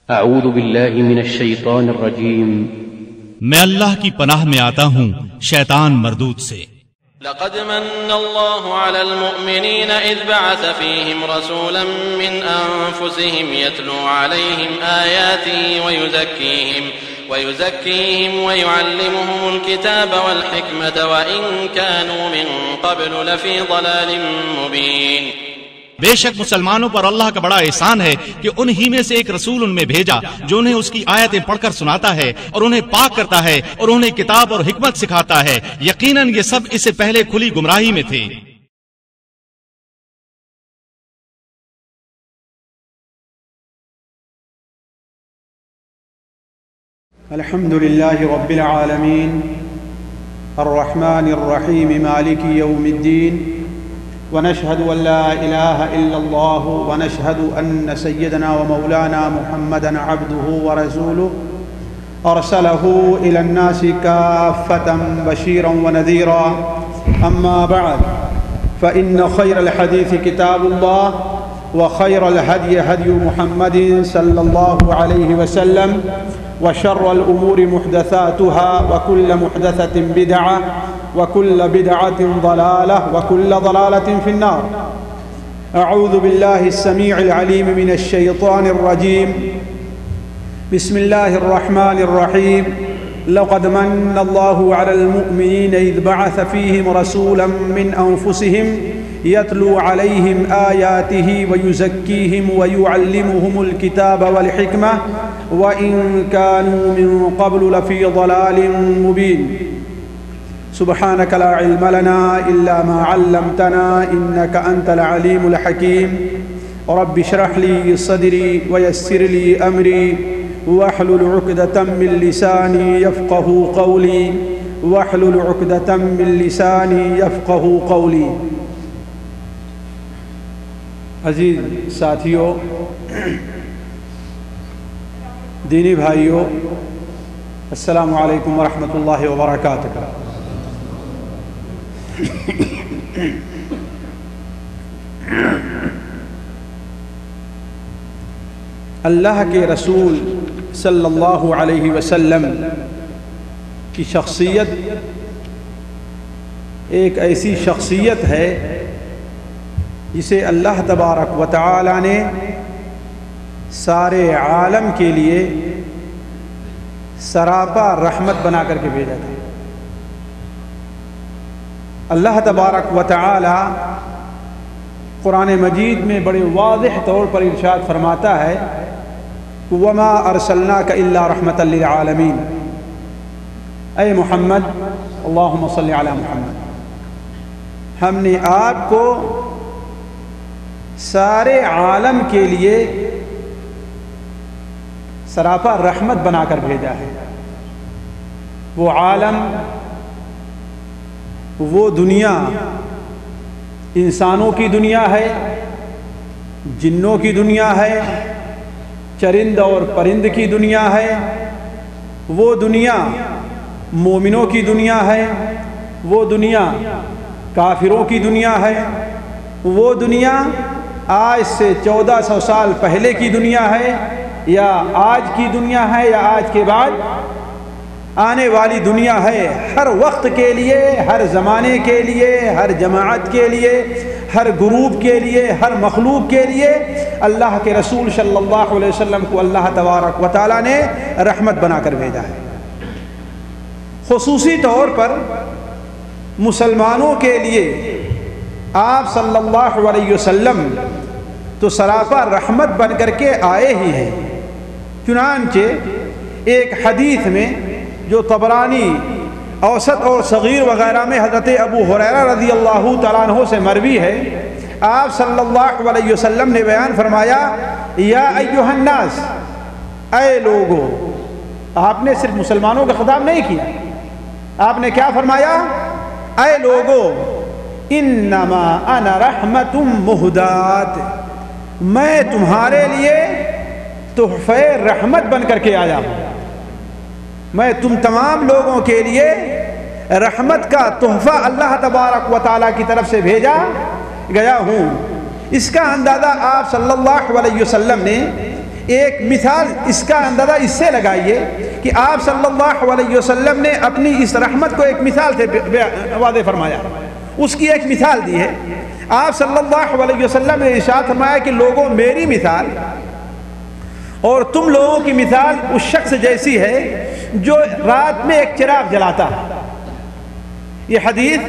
اعوذ باللہ من الشیطان الرجیم، میں اللہ کی پناہ میں آتا ہوں شیطان مردود سے۔ لقد من الله على المؤمنين إذ بعث فيهم رسولا من أنفسهم يتلو عليهم آياته ويزكيهم ويعلمهم الكتاب والحكمة وإن كانوا من قبل لفي ضلال مبين۔ بے شک مسلمانوں پر اللہ کا بڑا احسان ہے کہ انہی میں سے ایک رسول ان میں بھیجا جو انہیں اس کی آیتیں پڑھ کر سناتا ہے اور انہیں پاک کرتا ہے اور انہیں کتاب اور حکمت سکھاتا ہے، یقیناً یہ سب اس سے پہلے کھلی گمراہی میں تھے۔ الحمد للہ رب العالمین الرحمن الرحیم مالک یوم الدین، ونشهد أن لا إله إلا الله ونشهد أن سيدنا ومولانا محمدا عبده ورسوله أرسله إلى الناس كافة بشيرا ونذيرا، أما بعد فإن خير الحديث كتاب الله وخير الهدي هدي محمد صلى الله عليه وسلم وشر الأمور محدثاتها وكل محدثة بدعة وكل بدعة ضلالة وكل ضلالة في النار۔ أعوذ بالله السميع العليم من الشيطان الرجيم، بسم الله الرحمن الرحيم۔ لقد من الله على المؤمنين إذ بعث فيهم رسولا من أنفسهم يتلو عليهم آياته ويزكيهم ويعلمهم الكتاب والحكمة وإن كانوا من قبل لفي ضلال مبين۔ سبحانك لا علم لنا إلا ما علمتنا إنك أنت العليم الحكيم۔ رب اشرح لي صدري ويسر لي أمري واحلل عقدة من لساني يفقهوا قولي واحلل عقدة من لساني يفقهوا قولي۔ عزیز ساتھیوں، دینی بھائیوں، السلام علیکم ورحمۃ اللہ وبرکاتہ۔ اللہ کے رسول صلی اللہ علیہ وسلم کی شخصیت ایک ایسی شخصیت ہے جسے اللہ تبارک و تعالی نے سارے عالم کے لیے سراپا رحمت بنا کر کے بھیجا تھا۔ اللہ تبارک و تعالی قرآن مجید میں بڑے واضح طور پر ارشاد فرماتا ہے وَمَا أَرْسَلْنَاكَ إِلَّا رَحْمَةً لِلْعَالَمِينَ، اے محمد اللہم صلی علی محمد، ہم نے آپ کو سارے عالم کے لیے سراپا رحمت بنا کر بھیجا ہے۔ وہ عالم، وہ دنیا انسانوں کی دنیا ہے، جنوں کی دنیا ہے، چرند اور پرند کی دنیا ہے، وہ دنیا مومنوں کی دنیا ہے، وہ دنیا کافروں کی دنیا ہے، وہ دنیا آج سے 1400 سال پہلے کی دنیا ہے، یا آج کی دنیا ہے، یا آج کے بعد آنے والی دنیا ہے۔ ہر وقت کے لیے، ہر زمانے کے لیے، ہر جماعت کے لیے، ہر گروپ کے لیے، ہر مخلوق کے لیے اللہ کے رسول صلی اللہ علیہ وسلم کو اللہ تبارک و تعالی نے رحمت بنا کر بھیجا ہے۔ خصوصی طور پر مسلمانوں کے لیے آپ صلی اللہ علیہ وسلم تو سراپا رحمت بن کر کے آئے ہی ہیں۔ چنانچہ ایک حدیث میں جو طبرانی اوسط اور صغیر وغیرہ میں حضرت ابو ہریرہ رضی اللہ تعالیٰ عنہ سے مروی ہے، آپ صلی اللہ علیہ وسلم نے بیان فرمایا یا ایھا الناس، اے لوگو۔ آپ نے صرف مسلمانوں کا خطاب نہیں کیا، آپ نے کیا فرمایا؟ اے لوگو، انما انا رحمت مہدات، میں تمہارے لیے تحفہ رحمت بن کر کے آیا ہوں، میں تم تمام لوگوں کے لیے رحمت کا تحفہ اللہ تبارک و تعالیٰ کی طرف سے بھیجا گیا ہوں۔ اس کا اندازہ آپ صلی اللہ علیہ وسلم نے ایک مثال اس کا اندازہ اس سے لگائیے کہ آپ صلی اللہ علیہ وسلم نے اپنی اس رحمت کو ایک مثال سے واضح فرمایا، اس کی ایک مثال دی ہے۔ آپ صلی اللہ علیہ وسلم نے ارشاد فرمایا کہ لوگوں میری مثال اور تم لوگوں کی مثال اس شخص جیسی ہے جو رات میں ایک چراغ جلاتا ہے۔ یہ حدیث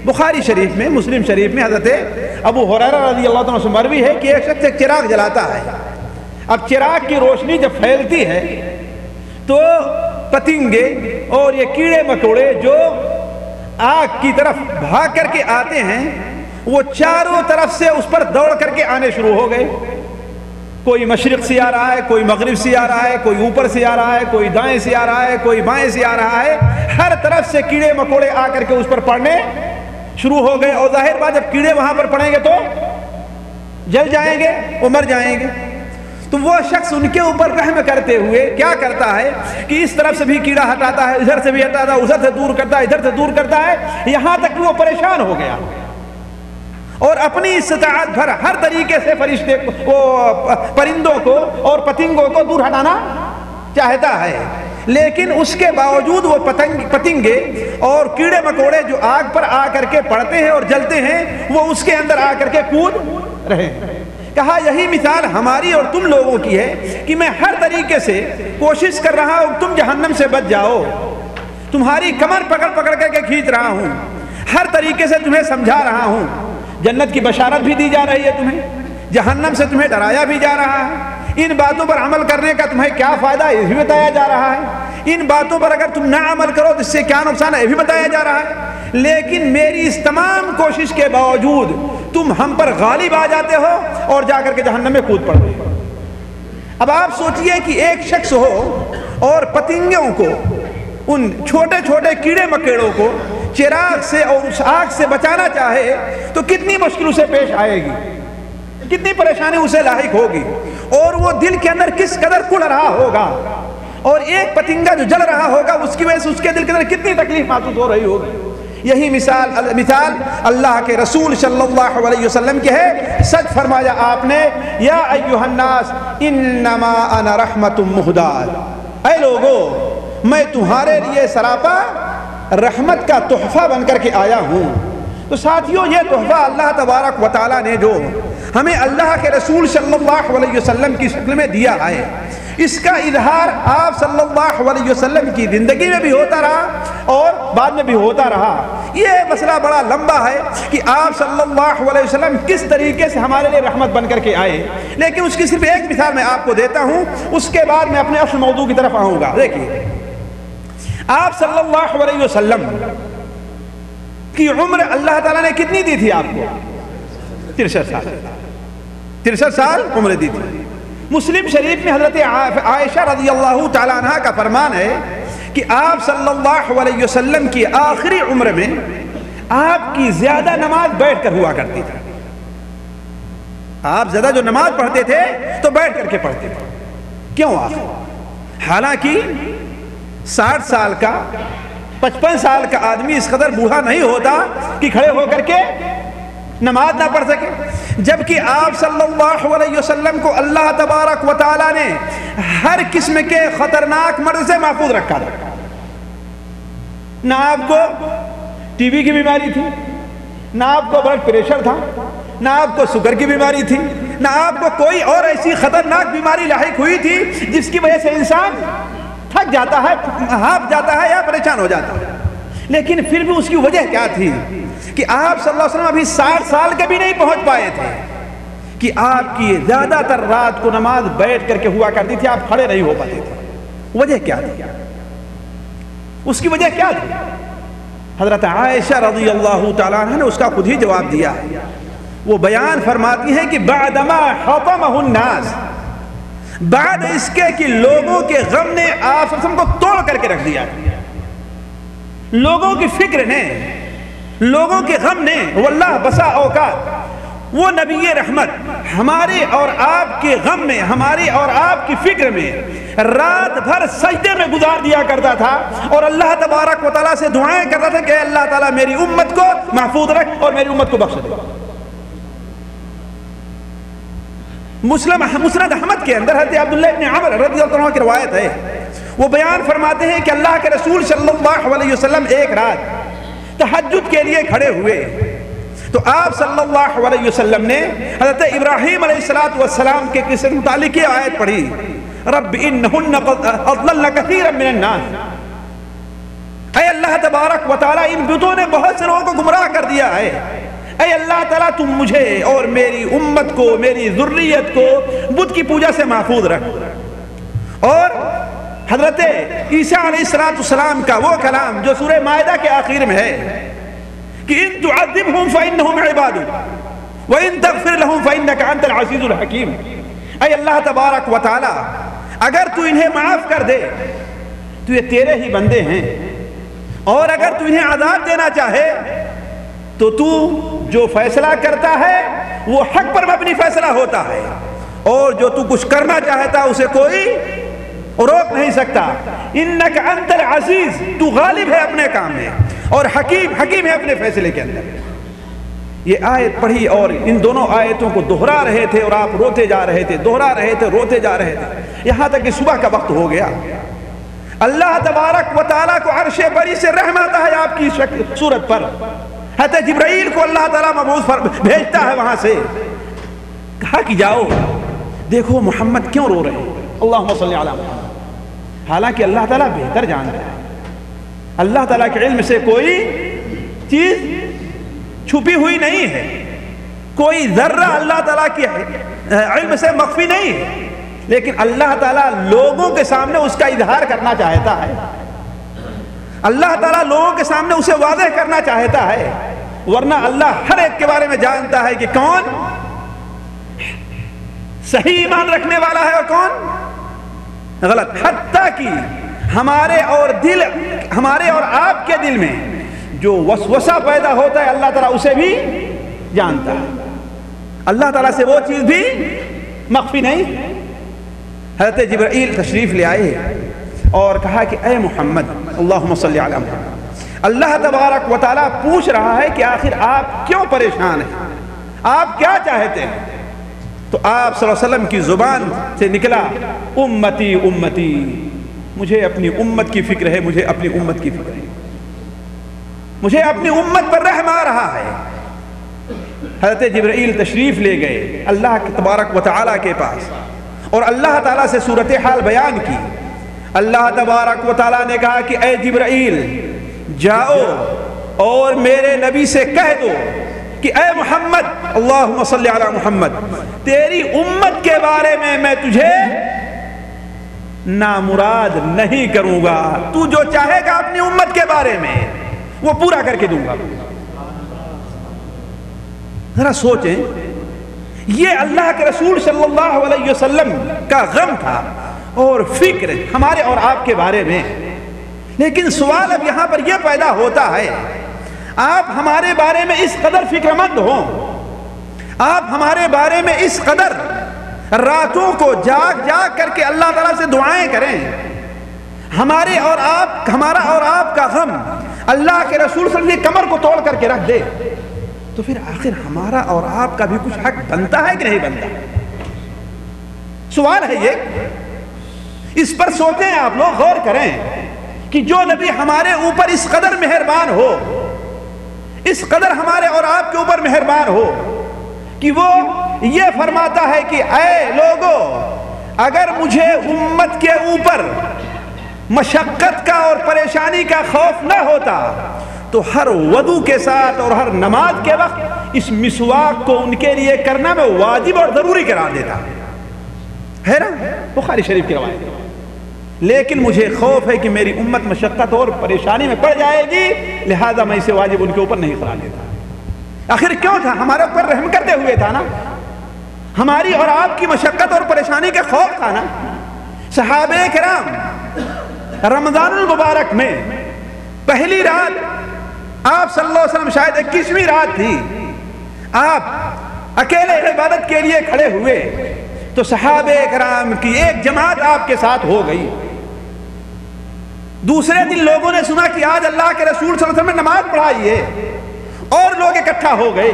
بخاری شریف میں، مسلم شریف میں حضرت ابو ہریرہ رضی اللہ عنہ سے مروی ہے کہ ایک شخص ایک چراغ جلاتا ہے۔ اب چراغ کی روشنی جب پھیلتی ہے تو پتنگے اور یہ کیڑے مکوڑے جو آگ کی طرف بھاگ کر کے آتے ہیں وہ چاروں طرف سے اس پر دوڑ کر کے آنے شروع ہو گئے۔ کوئی مشرق سے آ رہا ہے، کوئی مغرب سے آ رہا ہے، کوئی اوپر سے آ رہا ہے، کوئی دائیں سے آ رہا ہے، کوئی بائیں سے آ رہا ہے، ہر طرف سے کیڑے مکوڑے آ کر کے اس پر پڑنے شروع ہو گئے۔ اور ظاہر بات جب کیڑے وہاں پر پڑیں گے تو جل جائیں گے، وہ مر جائیں گے۔ تو وہ شخص ان کے اوپر رحم کرتے ہوئے کیا کرتا ہے کہ اس طرف سے بھی کیڑا ہٹاتا ہے، ادھر سے بھی ہٹاتا ہے، ادھر سے دور کرتا ہے، ادھر سے دور کرتا ہے، یہاں تک کہ وہ پریشان ہو گیا اور اپنی استطاعت بھر ہر طریقے سے فرشتے کو، پرندوں کو اور پتنگوں کو دور ہٹانا چاہتا ہے، لیکن اس کے باوجود وہ پتنگے اور کیڑے مکوڑے جو آگ پر آ کر کے پڑتے ہیں اور جلتے ہیں وہ اس کے اندر آ کر کے کود رہے۔ کہا یہی مثال ہماری اور تم لوگوں کی ہے کہ میں ہر طریقے سے کوشش کر رہا ہوں تم جہنم سے بچ جاؤ، تمہاری کمر پکڑ پکڑ کر کے کھینچ رہا ہوں، ہر طریقے سے تمہیں سمجھا رہا ہوں، جنت کی بشارت بھی دی جا رہی ہے تمہیں، جہنم سے تمہیں ڈرایا بھی جا رہا ہے، ان باتوں پر عمل کرنے کا تمہیں کیا فائدہ ہے یہ بھی بتایا جا رہا ہے، ان باتوں پر اگر تم نہ عمل کرو تو اس سے کیا نقصان ہے یہ بھی بتایا جا رہا ہے، لیکن میری اس تمام کوشش کے باوجود تم ہم پر غالب آ جاتے ہو اور جا کر کے جہنم میں کود پڑتے ہو۔ اب آپ سوچئے کہ ایک شخص ہو اور پتنگوں کو، ان چھوٹے چھوٹے کیڑے مکیڑوں کو چراغ سے اور اس آگ سے بچانا چاہے تو کتنی مشکل اسے پیش آئے گی، کتنی پریشانی اسے لاحق ہوگی، اور وہ دل کے اندر کس قدر کڑ رہا ہوگا، اور ایک پتنگا جو جل رہا ہوگا اس کی وجہ سے اس کے دل کے اندر کتنی تکلیف محسوس ہو رہی ہوگی۔ یہی مثال اللہ کے رسول صلی اللہ علیہ وسلم کی ہے۔ سچ فرمایا آپ نے، یا ایھا الناس انما انا رحمت مہداۃ، اے لوگو میں تمہارے لیے سراپا رحمت کا تحفہ بن کر کے آیا ہوں۔ تو ساتھیوں یہ تحفہ اللہ تبارک و تعالیٰ نے جو ہمیں اللہ کے رسول صلی اللہ علیہ وسلم کی شکل میں دیا ہے، اس کا اظہار آپ صلی اللہ علیہ وسلم کی زندگی میں بھی ہوتا رہا اور بعد میں بھی ہوتا رہا۔ یہ مسئلہ بڑا لمبا ہے کہ آپ صلی اللہ علیہ وسلم کس طریقے سے ہمارے لیے رحمت بن کر کے آئے، لیکن اس کی صرف ایک مثال میں آپ کو دیتا ہوں، اس کے بعد میں اپنے اصل موضوع کی طرف آؤں گا۔ دیکھیے آپ صلی اللہ علیہ وسلم کی عمر اللہ تعالیٰ نے کتنی دی تھی آپ کو؟ 63 سال عمر دی تھی۔ مسلم شریف میں حضرت عائشہ رضی اللہ تعالیٰ عنہ کا فرمان ہے کہ آپ صلی اللہ علیہ وسلم کی آخری عمر میں آپ کی زیادہ نماز بیٹھ کر ہوا کرتی تھی۔ آپ زیادہ جو نماز پڑھتے تھے تو بیٹھ کر کے پڑھتے تھے۔ کیوں آخر؟ حالانکہ 60 سال کا 55 سال کا آدمی اس قدر بوڑھا نہیں ہوتا کہ کھڑے ہو کر کے نماز نہ پڑھ سکے، جبکہ آپ صلی اللہ علیہ وسلم کو اللہ تبارک و تعالیٰ نے ہر قسم کے خطرناک مرض سے محفوظ رکھا تھا۔ نہ آپ کو ٹی بی کی بیماری تھی، نہ آپ کو بلڈ پریشر تھا، نہ آپ کو شوگر کی بیماری تھی، نہ آپ کو کوئی اور ایسی خطرناک بیماری لاحق ہوئی تھی جس کی وجہ سے انسان تھک جاتا ہے، ہاپ جاتا ہے یا پریشان ہو جاتا ہے۔ لیکن پھر بھی اس کی وجہ کیا تھی کہ آپ صلی اللہ علیہ وسلم ابھی 60 سال کے بھی نہیں پہنچ پائے تھے کہ آپ کی زیادہ تر رات کو نماز بیٹھ کر کے ہوا کرتی تھی، آپ کھڑے نہیں ہو پاتے تھے۔ وجہ کیا تھی؟ اس کی وجہ کیا تھی؟ حضرت عائشہ رضی اللہ تعالیٰ عنہ نے اس کا خود ہی جواب دیا ہے۔ وہ بیان فرماتی ہیں کہ بعدما حطمہ الناس، بعد اس کے کہ لوگوں کے غم نے آپ صلی اللہ علیہ وسلم کو توڑ کر کے رکھ دیا، لوگوں کی فکر نے، لوگوں کے غم نے، واللہ بسا اوقات وہ نبی رحمت ہمارے اور آپ کے غم میں، ہماری اور آپ کی فکر میں رات بھر سجدے میں گزار دیا کرتا تھا اور اللہ تبارک و تعالیٰ سے دعائیں کرتا تھا کہ اے اللہ تعالیٰ میری امت کو محفوظ رکھ اور میری امت کو بخش دے۔ مسند احمد کے اندر حضرت عبداللہ ابن عمر رضی اللہ عنہ کی روایت ہے، وہ بیان فرماتے ہیں کہ اللہ کے رسول صلی اللہ علیہ وسلم ایک رات تہجد کے لیے کھڑے ہوئے تو آپ صلی اللہ علیہ وسلم نے حضرت ابراہیم علیہ السلام کے قصے متعلق یہ آیت پڑھی، رب انہن اضللن کثیرا من الناس، اے اللہ تبارک و تعالی ان بتوں نے بہت سے لوگوں کو گمراہ کر دیا ہے، اے اللہ تعالیٰ تم مجھے اور میری امت کو، میری ذریت کو بت کی پوجا سے محفوظ رکھ۔ اور حضرت عیسیٰ علیہ السلام کا وہ کلام جو سورہ مائدہ کے آخر میں ہے کہ ان تعذبہم فإنہم عبادک وإن تغفر لہم فإنک انت العزیز الحکیم، اے اللہ تبارک و تعالی اگر تو انہیں معاف کر دے تو یہ تیرے ہی بندے ہیں، اور اگر تو انہیں عذاب دینا چاہے تو تو جو فیصلہ کرتا ہے وہ حق پر مبنی فیصلہ ہوتا ہے، اور جو تو کچھ کرنا چاہتا اسے کوئی روک نہیں سکتا، انک انت العزیز، تو غالب ہے اپنے کام میں، اور حکیم ہے اپنے فیصلے کے اندر۔ یہ آیت پڑھی اور ان دونوں آیتوں کو دہرا رہے تھے اور آپ روتے جا رہے تھے، دہرا رہے تھے، روتے جا رہے تھے، یہاں تک کہ صبح کا وقت ہو گیا۔ اللہ تبارک و تعالیٰ کو عرش بری سے رحم آتا ہے آپ کی صورت پر، حضرت جبرائیل کو اللہ تعالیٰ مبعوث بھیجتا ہے وہاں سے، کہا کہ جاؤ دیکھو محمد کیوں رو رہے ہیں، اللہم صلی علی محمد، حالانکہ اللہ تعالیٰ بہتر جانتا ہے، اللہ تعالیٰ کے علم سے کوئی چیز چھپی ہوئی نہیں ہے، کوئی ذرہ اللہ تعالیٰ کی علم سے مخفی نہیں ہے، لیکن اللہ تعالیٰ لوگوں کے سامنے اس کا اظہار کرنا چاہتا ہے، اللہ تعالیٰ لوگوں کے سامنے اسے واضح کرنا چاہتا ہے، ورنہ اللہ ہر ایک کے بارے میں جانتا ہے کہ کون صحیح ایمان رکھنے والا ہے اور کون غلط، حتیٰ کہ ہمارے اور آپ کے دل میں جو وسوسہ پیدا ہوتا ہے اللہ تعالیٰ اسے بھی جانتا ہے، اللہ تعالیٰ سے وہ چیز بھی مخفی نہیں۔ حضرت جبرائیل تشریف لے آئے اور کہا کہ اے محمد، اللہم صلی علی محمد، اللہ تبارک و تعالیٰ پوچھ رہا ہے کہ آخر آپ کیوں پریشان ہیں، آپ کیا چاہتے ہیں؟ تو آپ صلی اللہ علیہ وسلم کی زبان سے نکلا امتی امتی، مجھے اپنی امت کی فکر ہے، مجھے اپنی امت کی فکر ہے، مجھے اپنی امت پر رحم آ رہا ہے۔ حضرت جبرائیل تشریف لے گئے اللہ تبارک و تعالیٰ کے پاس اور اللہ تعالیٰ سے صورتحال بیان کی۔ اللہ تبارک و تعالیٰ نے کہا کہ اے جبرائیل جاؤ اور میرے نبی سے کہہ دو کہ اے محمد، اللہم صلی علی محمد، تیری امت کے بارے میں تجھے نامراد نہیں کروں گا، تو جو چاہے گا اپنی امت کے بارے میں وہ پورا کر کے دوں گا۔ ذرا سوچیں، یہ اللہ کے رسول صلی اللہ علیہ وسلم کا غم تھا اور فکر ہمارے اور آپ کے بارے میں، لیکن سوال اب یہاں پر یہ پیدا ہوتا ہے، آپ ہمارے بارے میں اس قدر فکر مند ہوں، آپ ہمارے بارے میں اس قدر راتوں کو جاگ جاگ کر کے اللہ تعالیٰ سے دعائیں کریں، ہمارا اور آپ کا غم اللہ کے رسول صلی اللہ علیہ وسلم کی کمر کو توڑ کر کے رکھ دے، تو پھر آخر ہمارا اور آپ کا بھی کچھ حق بنتا ہے کہ نہیں بنتا؟ سوال ہے یہ، اس پر سوچیں آپ لوگ، غور کریں کہ جو نبی ہمارے اوپر اس قدر مہربان ہو، اس قدر ہمارے اور آپ کے اوپر مہربان ہو کہ وہ یہ فرماتا ہے کہ اے لوگو، اگر مجھے امت کے اوپر مشقت کا اور پریشانی کا خوف نہ ہوتا تو ہر وضو کے ساتھ اور ہر نماز کے وقت اس مسواک کو ان کے لیے کرنا میں واجب اور ضروری قرار دیتا ہے نا، بخاری شریف کی روایت، لیکن مجھے خوف ہے کہ میری امت مشقت اور پریشانی میں پڑ جائے گی، لہذا میں اسے واجب ان کے اوپر نہیں قرار دیتا۔ آخر کیوں تھا؟ ہمارے اوپر رحم کرتے ہوئے تھا نا، ہماری اور آپ کی مشقت اور پریشانی کا خوف تھا نا۔ صحابہ کرام رمضان المبارک میں پہلی رات آپ صلی اللہ علیہ وسلم شاید 21ویں رات تھی، آپ اکیلے عبادت کے لیے کھڑے ہوئے تو صحابہ کرام کی ایک جماعت آپ کے ساتھ ہو گئی۔ دوسرے دن لوگوں نے سنا کہ آج اللہ کے رسول صلی اللہ علیہ وسلم نے نماز پڑھائی ہے اور لوگ اکٹھا ہو گئے۔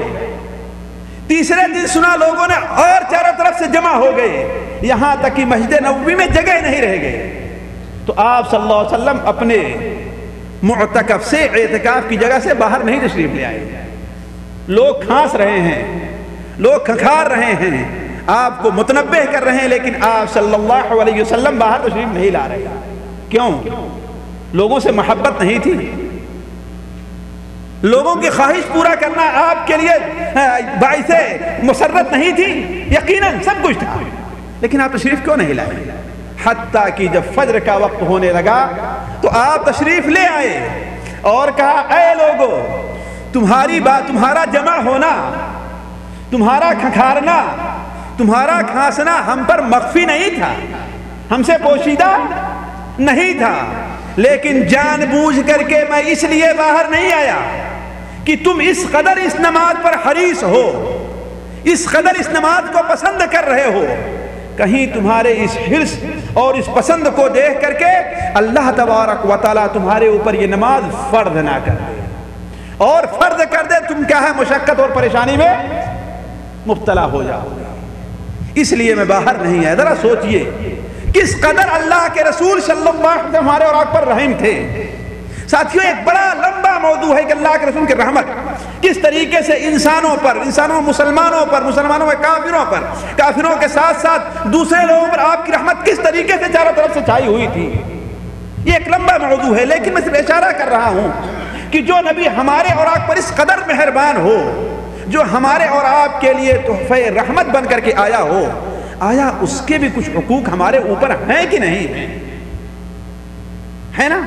تیسرے دن سنا لوگوں نے اور چاروں طرف سے جمع ہو گئے، یہاں تک کہ مسجد نبوی میں جگہ نہیں رہ گئے۔ تو آپ صلی اللہ علیہ وسلم اپنے معتکف سے، اعتکاف کی جگہ سے باہر نہیں تشریف لے آئے۔ لوگ کھانس رہے ہیں، لوگ کھنکھار رہے ہیں، آپ کو متنبہ کر رہے ہیں، لیکن آپ صلی اللہ علیہ وسلم باہر تشریف نہیں لا رہے۔ کیوں؟ لوگوں سے محبت نہیں تھی، لوگوں کی خواہش پورا کرنا آپ کے لیے باعث مسرت نہیں تھی؟ یقیناً سب کچھ تھا، لیکن آپ تشریف کیوں نہیں لائے؟ حتیٰ کہ جب فجر کا وقت ہونے لگا تو آپ تشریف لے آئے اور کہا اے لوگو، تمہاری بات، تمہارا جمع ہونا، تمہارا کھنکھارنا، تمہارا کھانسنا ہم پر مخفی نہیں تھا، ہم سے پوشیدہ نہیں تھا، لیکن جان بوجھ کر کے میں اس لیے باہر نہیں آیا کہ تم اس قدر اس نماز پر حریص ہو، اس قدر اس نماز کو پسند کر رہے ہو، کہیں تمہارے اس حرص اور اس پسند کو دیکھ کر کے اللہ تبارک و تعالیٰ تمہارے اوپر یہ نماز فرض نہ کر دے، اور فرض کر دے تم کیا ہے مشقت اور پریشانی میں مبتلا ہو جاؤ۔ اس لیے میں باہر نہیں آیا۔ ذرا سوچئے کس قدر اللہ کے رسول صلی اللہ علیہ وسلم ہمارے اور آپ پر رحم تھے۔ ساتھیوں، ایک بڑا لمبا موضوع ہے کہ اللہ کے رسول کی رحمت کس طریقے سے انسانوں پر، مسلمانوں پر، مسلمانوں میں کافروں پر، کافروں کے ساتھ ساتھ دوسرے لوگوں پر آپ کی رحمت کس طریقے سے چاروں طرف سے چھائی ہوئی تھی۔ یہ ایک لمبا موضوع ہے، لیکن میں صرف اشارہ کر رہا ہوں کہ جو نبی ہمارے اور آپ پر اس قدر مہربان ہو، جو ہمارے اور آپ کے لیے تحفہ رحمت بن کر کے آیا ہو، آیا اس کے بھی کچھ حقوق ہمارے اوپر ہیں کہ نہیں ہے نا؟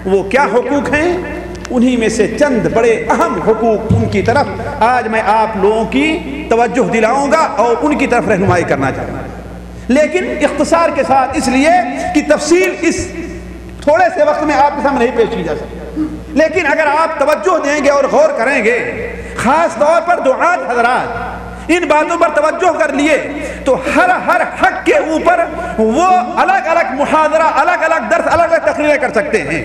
وہ کیا حقوق ہیں؟ انہی میں سے چند بڑے اہم حقوق، ان کی طرف آج میں آپ لوگوں کی توجہ دلاؤں گا اور ان کی طرف رہنمائی کرنا چاہوں گا، لیکن اختصار کے ساتھ، اس لیے کہ تفصیل اس تھوڑے سے وقت میں آپ کے سامنے نہیں پیش کی جا سکتی، لیکن اگر آپ توجہ دیں گے اور غور کریں گے، خاص طور پر دعات حضرات ان باتوں پر توجہ کر لیے، تو ہر حق کے اوپر وہ الگ الگ محاضرہ، الگ الگ درس، الگ الگ تقریریں کر سکتے ہیں۔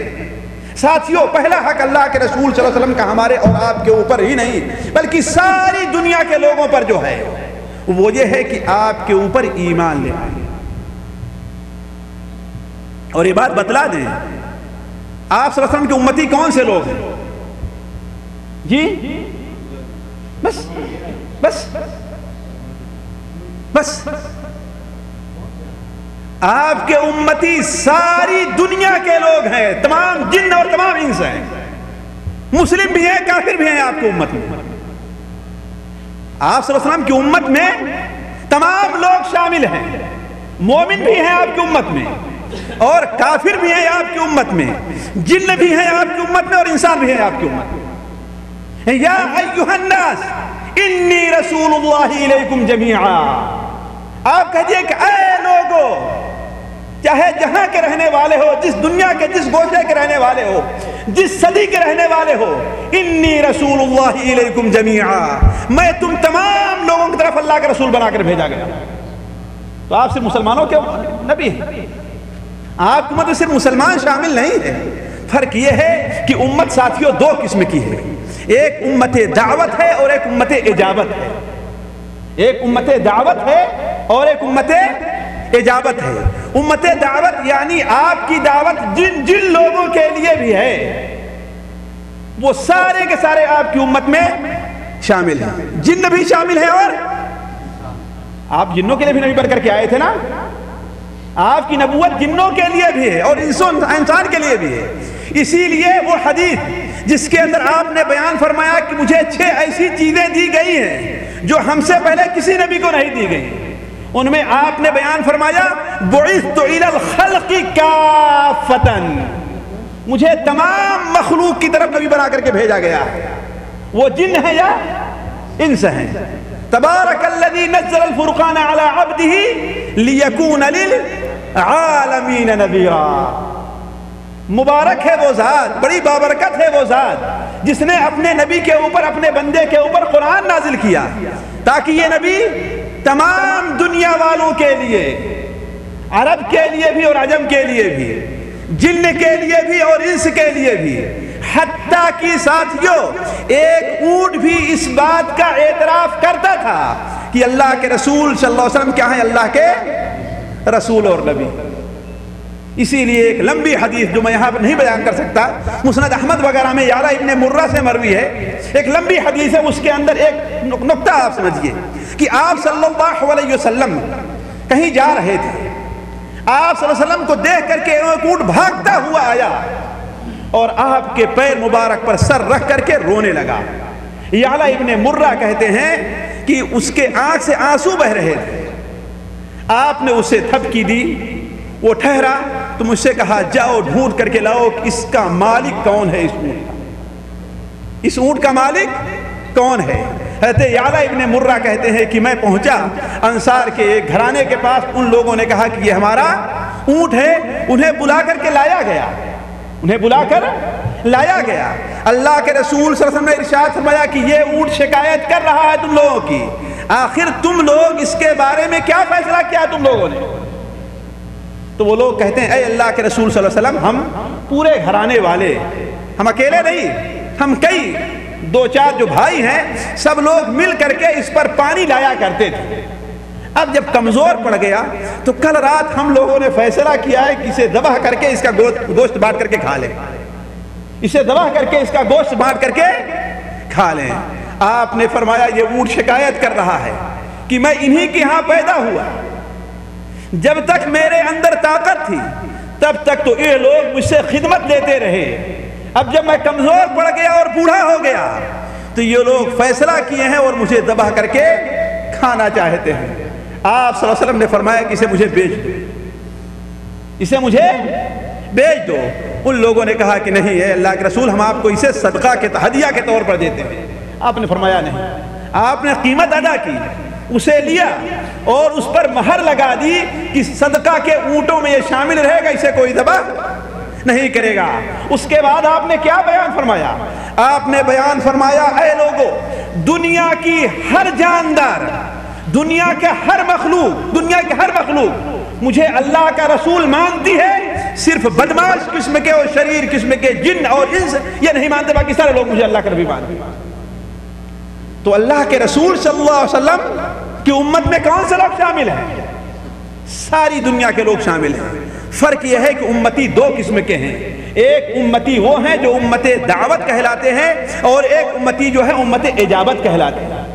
ساتھیوں، پہلا حق اللہ کے رسول صلی اللہ علیہ وسلم کا ہمارے اور آپ کے اوپر ہی نہیں بلکہ ساری دنیا کے لوگوں پر جو ہے وہ یہ ہے کہ آپ کے اوپر ایمان لے آئے۔ اور یہ بات بتلا دیں، آپ صلی اللہ علیہ وسلم کی امتی کون سے لوگ ہیں؟ جی بس بس بس آپ کے امتی ساری دنیا کے لوگ ہیں، تمام جن اور تمام انس ہیں، مسلم بھی ہیں، کافر بھی ہیں آپ کی امت میں۔ آپ صلی اللہ علیہ وسلم کی امت میں تمام لوگ شامل ہیں، مومن بھی ہیں آپ کی امت میں، اور کافر بھی ہیں آپ کی امت میں، جن بھی ہیں آپ کی امت میں، اور انسان بھی ہیں آپ کی امت میں۔ یا ایھا الناس انی رسول اللہ الیکم جمیعا، آپ کہیے کہ اے لوگو، چاہے جہاں کے رہنے والے ہو، جس دنیا کے جس گوشے کے رہنے والے ہو، جس صدی کے رہنے والے ہو، انی رسول اللہ الیکم جمیعا، میں تم تمام لوگوں کی طرف اللہ کا رسول بنا کر بھیجا گیا۔ تو آپ صرف مسلمانوں کے نبی ہیں، آپ کی امت میں صرف مسلمان شامل نہیں ہے۔ فرق یہ ہے کہ امت ساتھیوں دو قسم کی ہے، ایک امت دعوت ہے اور ایک امت اجابت ہے۔ ایک امت دعوت ہے اور ایک امت اجابت ہے۔ امت دعوت یعنی آپ کی دعوت جن لوگوں کے لیے بھی ہے وہ سارے کے سارے آپ کی امت میں شامل ہیں، جن بھی شامل ہیں، اور آپ جنوں کے لیے بھی نبی بن کر کے آئے تھے نا، آپ کی نبوت جنوں کے لیے بھی ہے اور انسان کے لیے بھی ہے۔ اسی لیے وہ حدیث جس کے اندر آپ نے بیان فرمایا کہ مجھے 6 ایسی چیزیں دی گئی ہیں جو ہم سے پہلے کسی نبی کو نہیں دی گئی، ان میں آپ نے بیان فرمایا بعثت الی الخلق کافۃ، مجھے تمام مخلوق کی طرف نبی بنا کر کے بھیجا گیا، وہ جن ہے یا انس ہیں۔ تبارک الذی نزل الفرقان علی عبدہ لیکون للعالمین نذیرا، مبارک ہے وہ ذات، بڑی بابرکت ہے وہ ذات جس نے اپنے نبی کے اوپر، اپنے بندے کے اوپر قرآن نازل کیا تاکہ یہ نبی تمام دنیا والوں کے لیے، عرب کے لیے بھی اور عجم کے لیے بھی، جن کے لیے بھی اور انس کے لیے بھی، حتیٰ کہ ساتھیوں ایک اونٹ بھی اس بات کا اعتراف کرتا تھا کہ اللہ کے رسول صلی اللہ علیہ وسلم کیا ہیں؟ اللہ کے رسول اور نبی۔ اسی لیے ایک لمبی حدیث جو میں یہاں پر نہیں بیان کر سکتا، مسند احمد وغیرہ میں یعلا ابن مرہ سے مروی ہے، ایک لمبی حدیث ہے، اس کے اندر ایک نقطہ آپ سمجھیے کہ آپ صلی اللہ علیہ وسلم کہیں جا رہے تھے، آپ صلی اللہ علیہ وسلم کو دیکھ کر کے ایک اونٹ بھاگتا ہوا آیا اور آپ کے پیر مبارک پر سر رکھ کر کے رونے لگا۔ یعلا ابن مرہ کہتے ہیں کہ اس کے آنکھ سے آنسو بہ رہے تھے، آپ نے اسے تھپکی دی، وہ ٹھہرا تو مجھ سے کہا جاؤ ڈھونڈ کر کے لاؤ کہ اس کا مالک کون ہے، اس اونٹ کا، اس اونٹ کا مالک کون ہے۔ حضرت یعلا ابن مرہ کہتے ہیں کہ میں پہنچا انصار کے ایک گھرانے کے پاس، ان لوگوں نے کہا کہ یہ ہمارا اونٹ ہے، انہیں بلا کر کے لایا گیا، انہیں بلا کر لایا گیا۔ اللہ کے رسول صلی اللہ علیہ وسلم نے ارشاد فرمایا کہ یہ اونٹ شکایت کر رہا ہے تم لوگوں کی، آخر تم لوگ اس کے بارے میں کیا فیصلہ کیا تم لوگوں نے؟ تو وہ لوگ کہتے ہیں اے اللہ کے رسول صلی اللہ علیہ وسلم، ہم پورے گھرانے والے، ہم اکیلے نہیں، ہم کئی دو چار جو بھائی ہیں، سب لوگ مل کر کے اس پر پانی لایا کرتے تھے۔ اب جب کمزور پڑ گیا تو کل رات ہم لوگوں نے فیصلہ کیا ہے کہ اسے ذبح کر کے اس کا گوشت بانٹ کر کے کھا لیں، اسے ذبح کر کے اس کا گوشت بانٹ کر کے کھا لیں۔ آپ نے فرمایا یہ اونٹ شکایت کر رہا ہے کہ میں انہی کے ہاں پیدا ہوا، جب تک میرے اندر طاقت تھی تب تک تو یہ لوگ مجھ سے خدمت لیتے رہے، اب جب میں کمزور پڑ گیا اور بوڑھا ہو گیا تو یہ لوگ فیصلہ کیے ہیں اور مجھے ذبح کر کے کھانا چاہتے ہیں۔ آپ صلی اللہ علیہ وسلم نے فرمایا کہ اسے مجھے بیچ دو، اسے مجھے بیچ دو۔ ان لوگوں نے کہا کہ نہیں اے اللہ کے رسول، ہم آپ کو اسے صدقہ کے ہدیہ کے طور پر دیتے ہیں۔ آپ نے فرمایا نہیں، آپ نے قیمت ادا کی، اسے لیا اور اس پر مہر لگا دی کہ صدقہ کے اونٹوں میں یہ شامل رہے گا، اسے کوئی ذبح نہیں کرے گا۔ اس کے بعد آپ نے کیا بیان فرمایا؟ آپ نے بیان فرمایا اے لوگو، دنیا کی ہر جاندار، دنیا کے ہر مخلوق، دنیا کے ہر مخلوق مجھے اللہ کا رسول مانتی ہے، صرف بدماش قسم کے اور شریر قسم کے جن اور انس یہ نہیں مانتے، باقی سارے لوگ مجھے اللہ کا نبی مانتے ہیں۔ تو اللہ کے رسول صلی اللہ علیہ وسلم کی امت میں کون سے لوگ شامل ہیں؟ ساری دنیا کے لوگ شامل ہیں۔ فرق یہ ہے کہ امتی دو قسم کے ہیں، ایک امتی وہ ہیں جو امت دعوت کہلاتے ہیں اور ایک امتی جو ہے امت اجابت کہلاتے ہیں۔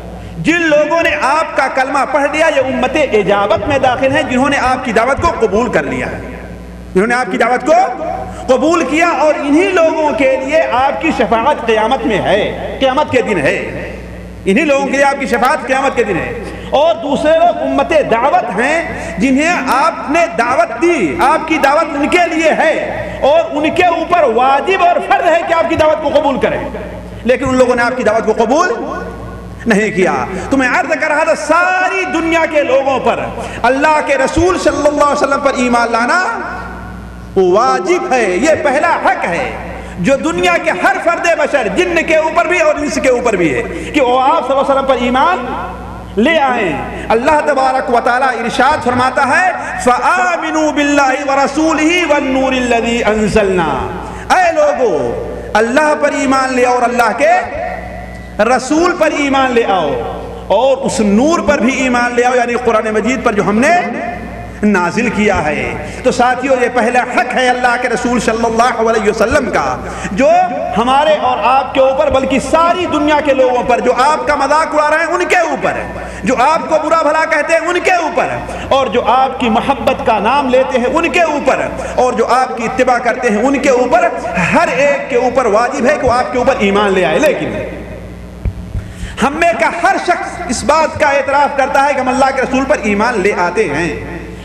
جن لوگوں نے آپ کا کلمہ پڑھ لیا یہ امت اجابت میں داخل ہیں، جنہوں نے آپ کی دعوت کو قبول کر لیا ہے، جنہوں نے آپ کی دعوت کو قبول کیا، اور انہی لوگوں کے لیے آپ کی شفاعت قیامت میں ہے، قیامت کے دن ہے، انہی لوگوں کے لیے آپ کی شفاعت قیامت کے دن ہے۔ اور دوسرے لوگ امت دعوت ہیں، جنہیں آپ نے دعوت دی، آپ کی دعوت ان کے لیے ہے اور ان کے اوپر واجب اور فرض ہے کہ آپ کی دعوت کو قبول کریں، لیکن ان لوگوں نے آپ کی دعوت کو قبول نہیں کیا۔ تو میں عرض کر رہا تھا ساری دنیا کے لوگوں پر اللہ کے رسول صلی اللہ علیہ وسلم پر ایمان لانا واجب ہے، یہ پہلا حق ہے جو دنیا کے ہر فرد بشر، جن کے اوپر بھی اور انس کے اوپر بھی ہے، کہ وہ آپ صلی اللہ علیہ وسلم پر ایمان لے آئیں۔ اللہ تبارک و تعالی ارشاد فرماتا ہے فآمنوا باللہ ورسولہ والنور الذی انزلنا، اے لوگو اللہ پر ایمان لے اور اللہ کے رسول پر ایمان لے آؤ اور اس نور پر بھی ایمان لے آؤ، یعنی قرآن مجید پر جو ہم نے نازل کیا ہے۔ تو ساتھیوں یہ پہلا حق ہے اللہ کے رسول صلی اللہ علیہ وسلم کا، جو ہمارے اور آپ کے اوپر بلکہ ساری دنیا کے لوگوں پر، جو آپ کا مذاق اڑا رہے ہیں ان کے اوپر، جو آپ کو برا بھلا کہتے ہیں ان کے اوپر، اور جو آپ کی محبت کا نام لیتے ہیں ان کے اوپر، اور جو آپ کی اتباع کرتے ہیں ان کے اوپر، ہر ایک کے اوپر واجب ہے کہ وہ آپ کے اوپر ایمان لے آئے۔ لیکن ہم میں کا ہر شخص اس بات کا اعتراف کرتا ہے کہ ہم اللہ کے رسول پر ایمان لے آتے ہیں،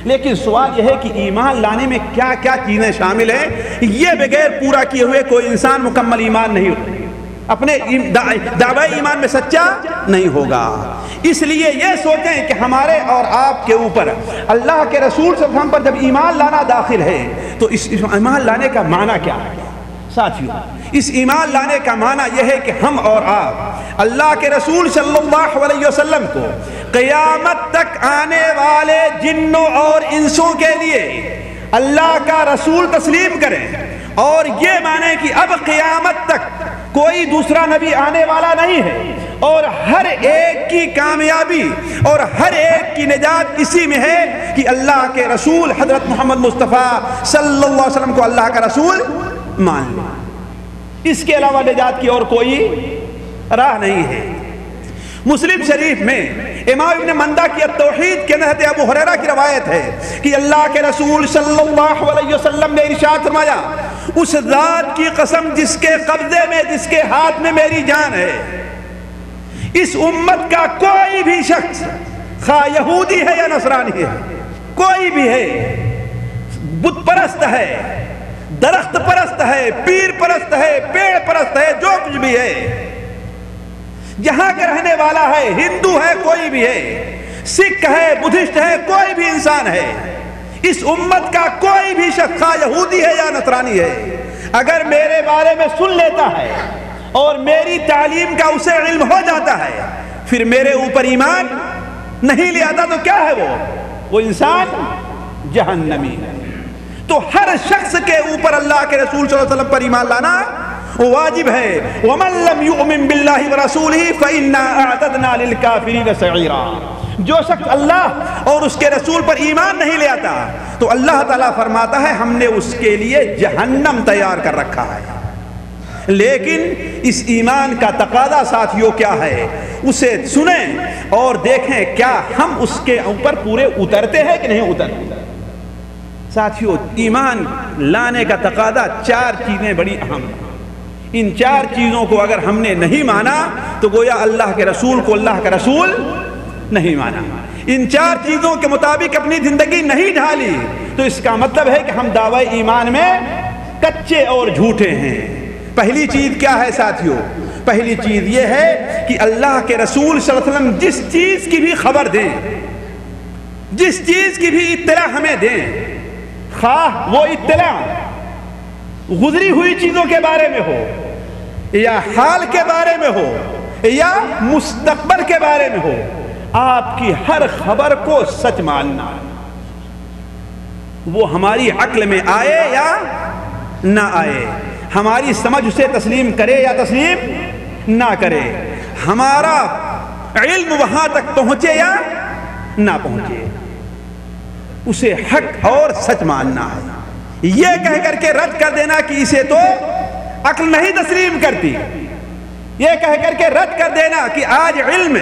لیکن سوال یہ ہے کہ ایمان لانے میں کیا کیا چیزیں شامل ہیں، یہ بغیر پورا کیے ہوئے کوئی انسان مکمل ایمان نہیں ہوتا، اپنے دعوی ایمان میں سچا نہیں ہوگا۔ اس لیے یہ سوچیں کہ ہمارے اور آپ کے اوپر اللہ کے رسول صلی اللہ علیہ وسلم پر جب ایمان لانا داخل ہے تو اس ایمان لانے کا معنی کیا ہے؟ ساتھیوں اس ایمان لانے کا معنی یہ ہے کہ ہم اور آپ اللہ کے رسول صلی اللہ علیہ وسلم کو قیامت تک آنے والے جنوں اور انسوں کے لیے اللہ کا رسول تسلیم کریں اور یہ مانے کہ اب قیامت تک کوئی دوسرا نبی آنے والا نہیں ہے، اور ہر ایک کی کامیابی اور ہر ایک کی نجات اسی میں ہے کہ اللہ کے رسول حضرت محمد مصطفیٰ صلی اللہ علیہ وسلم کو اللہ کا رسول مان لے۔ اس کے علاوہ نجات کی اور کوئی راہ نہیں ہے۔ مسلم شریف میں امام ابن مندہ کی التوحید کے حضرت ابو ہریرہ کی روایت ہے کہ اللہ کے رسول صلی اللہ علیہ وسلم نے ارشاد فرمایا، اس ذات کی قسم جس کے قبضے میں، جس کے ہاتھ میں میری جان ہے، اس امت کا کوئی بھی شخص خواہ یہودی ہے یا نصرانی ہے، کوئی بھی ہے، بت پرست ہے، درخت پرست ہے، پیر پرست ہے، پیڑ پرست ہے، جو کچھ بھی ہے، جہاں کا رہنے والا ہے، ہندو ہے کوئی بھی ہے، سکھ ہے، بدھسٹ ہے، کوئی بھی انسان ہے، اس امت کا کوئی بھی شخص یہودی ہے یا نصرانی ہے، اگر میرے بارے میں سن لیتا ہے اور میری تعلیم کا اسے علم ہو جاتا ہے، پھر میرے اوپر ایمان نہیں لے آتا، تو کیا ہے وہ انسان جہنمی ہے۔ تو ہر شخص کے اوپر اللہ کے رسول صلی اللہ علیہ وسلم پر ایمان لانا واجب ہے۔ وَمَن لَّمْ يُؤْمِن بِاللَّهِ وَرَسُولِهِ فَإِنَّا أَعْتَدْنَا لِلْكَافِرِينَ سَعِيرًا، جو شخص اللہ اور اس کے رسول پر ایمان نہیں لے آتا تو اللہ تعالیٰ فرماتا ہے ہم نے اس کے لیے جہنم تیار کر رکھا ہے۔ لیکن اس ایمان کا تقاضا ساتھیوں کیا ہے، اسے سنیں اور دیکھیں کیا ہم اس کے اوپر پورے اترتے ہیں کہ نہیں اترتے۔ ساتھیوں، ایمان لانے کا تقاضا 4 چیزیں بڑی اہم ہیں۔ ان 4 چیزوں کو اگر ہم نے نہیں مانا تو گویا اللہ کے رسول کو اللہ کا رسول نہیں مانا۔ ان 4 چیزوں کے مطابق اپنی زندگی نہیں ڈھالی تو اس کا مطلب ہے کہ ہم دعوی ایمان میں کچے اور جھوٹے ہیں۔ پہلی چیز کیا ہے ساتھیوں؟ پہلی چیز یہ ہے کہ اللہ کے رسول صلی اللہ علیہ وسلم جس چیز کی بھی خبر دیں، جس چیز کی بھی اطلاع ہمیں دیں، خواہ وہ اطلاع گزری ہوئی چیزوں کے بارے میں ہو یا حال کے بارے میں ہو یا مستقبل کے بارے میں ہو، آپ کی ہر خبر کو سچ ماننا، وہ ہماری عقل میں آئے یا نہ آئے، ہماری سمجھ اسے تسلیم کرے یا تسلیم نہ کرے، ہمارا علم وہاں تک پہنچے یا نہ پہنچے، اسے حق اور سچ ماننا ہے۔ یہ کہہ کر کے رد کر دینا کہ اسے تو عقل نہیں تسلیم کرتی، یہ کہہ کر کے رد کر دینا کہ آج علم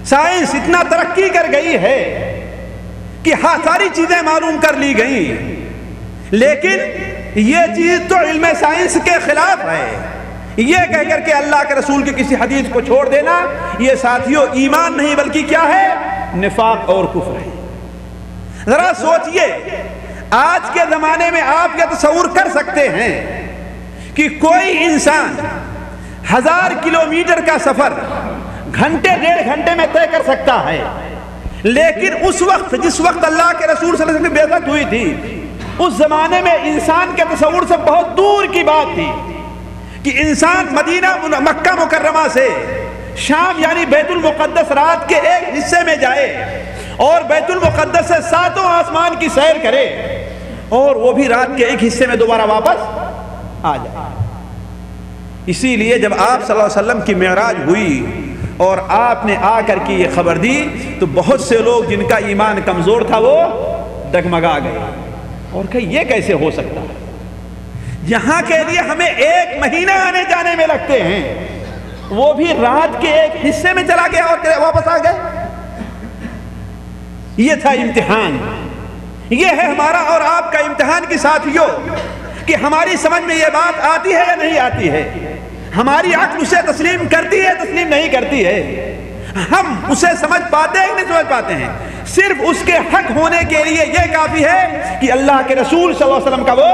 سائنس اتنا ترقی کر گئی ہے کہ ہاں ساری چیزیں معلوم کر لی گئیں، لیکن یہ چیز تو علم سائنس کے خلاف ہے، یہ کہہ کر کے اللہ کے رسول کی کسی حدیث کو چھوڑ دینا، یہ ساتھیوں ایمان نہیں بلکہ کیا ہے؟ نفاق اور کفر ہے۔ ذرا سوچئے، آج کے زمانے میں آپ یہ تصور کر سکتے ہیں کہ کوئی انسان 1000 کلومیٹر کا سفر گھنٹے 1.5 گھنٹے میں طے کر سکتا ہے، لیکن اس وقت جس وقت اللہ کے رسول صلی اللہ علیہ وسلم کی بعثت ہوئی تھی، اس زمانے میں انسان کے تصور سے بہت دور کی بات تھی کہ انسان مدینہ مکہ مکرمہ سے شام یعنی بیت المقدس رات کے ایک حصے میں جائے اور بیت المقدس سے 7 آسمان کی سیر کرے اور وہ بھی رات کے ایک حصے میں دوبارہ واپس آ جائے۔ اسی لیے جب آپ صلی اللہ علیہ وسلم کی معراج ہوئی اور آپ نے آ کر کے یہ خبر دی تو بہت سے لوگ جن کا ایمان کمزور تھا وہ ڈگمگا گئے اور کہ یہ کیسے ہو سکتا ہے، یہاں کے لیے ہمیں 1 مہینہ آنے جانے میں لگتے ہیں، وہ بھی رات کے ایک حصے میں چلا گیا اور واپس آ گئے۔ یہ تھا امتحان، یہ ہے ہمارا اور آپ کا امتحان کی ساتھیوں کہ ہماری سمجھ میں یہ بات آتی ہے یا نہیں آتی ہے، ہماری عقل اسے تسلیم کرتی ہے تسلیم نہیں کرتی ہے، ہم اسے سمجھ پاتے ہیں کہ نہیں سمجھ پاتے ہیں۔ صرف اس کے حق ہونے کے لیے یہ کافی ہے کہ اللہ کے رسول صلی اللہ علیہ وسلم کا وہ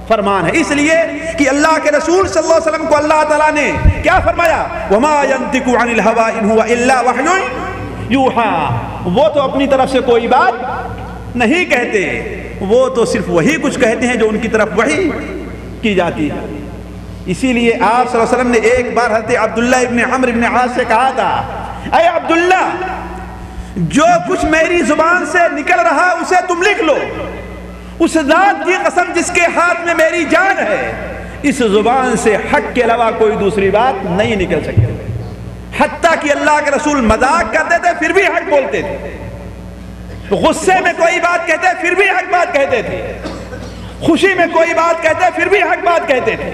فرمان ہے، اس لیے کہ اللہ کے رسول صلی اللہ علیہ وسلم کو اللہ تعالیٰ نے کیا فرمایا؟ وَمَا يَنْتِقُ عَنِ الْهَوَىٰ إِنْ هُوَ إِلَّا وَحْيٌ یوحیٰ، وہ تو اپنی طرف سے کوئی بات نہیں کہتے، وہ تو صرف وہی کچھ کہتے ہیں جو ان کی طرف وحی کی جاتی ہے۔ اسی لیے آپ صلی اللہ علیہ وسلم نے ایک بار حضرت عبداللہ ابن عمرو ابن عاص سے کہا تھا، اے عبداللہ جو کچھ میری زبان سے نکل رہا اسے تم لکھ لو، اس ذات کی قسم جس کے ہاتھ میں میری جان ہے، اس زبان سے حق کے علاوہ کوئی دوسری بات نہیں نکل سکتی۔ حتیٰ کہ اللہ کے رسول مذاق کرتے تھے پھر بھی حق بولتے تھے، غصے میں کوئی بات کہتے پھر بھی حق بات کہتے تھے، خوشی میں کوئی بات کہتے پھر بھی حق بات کہتے تھے۔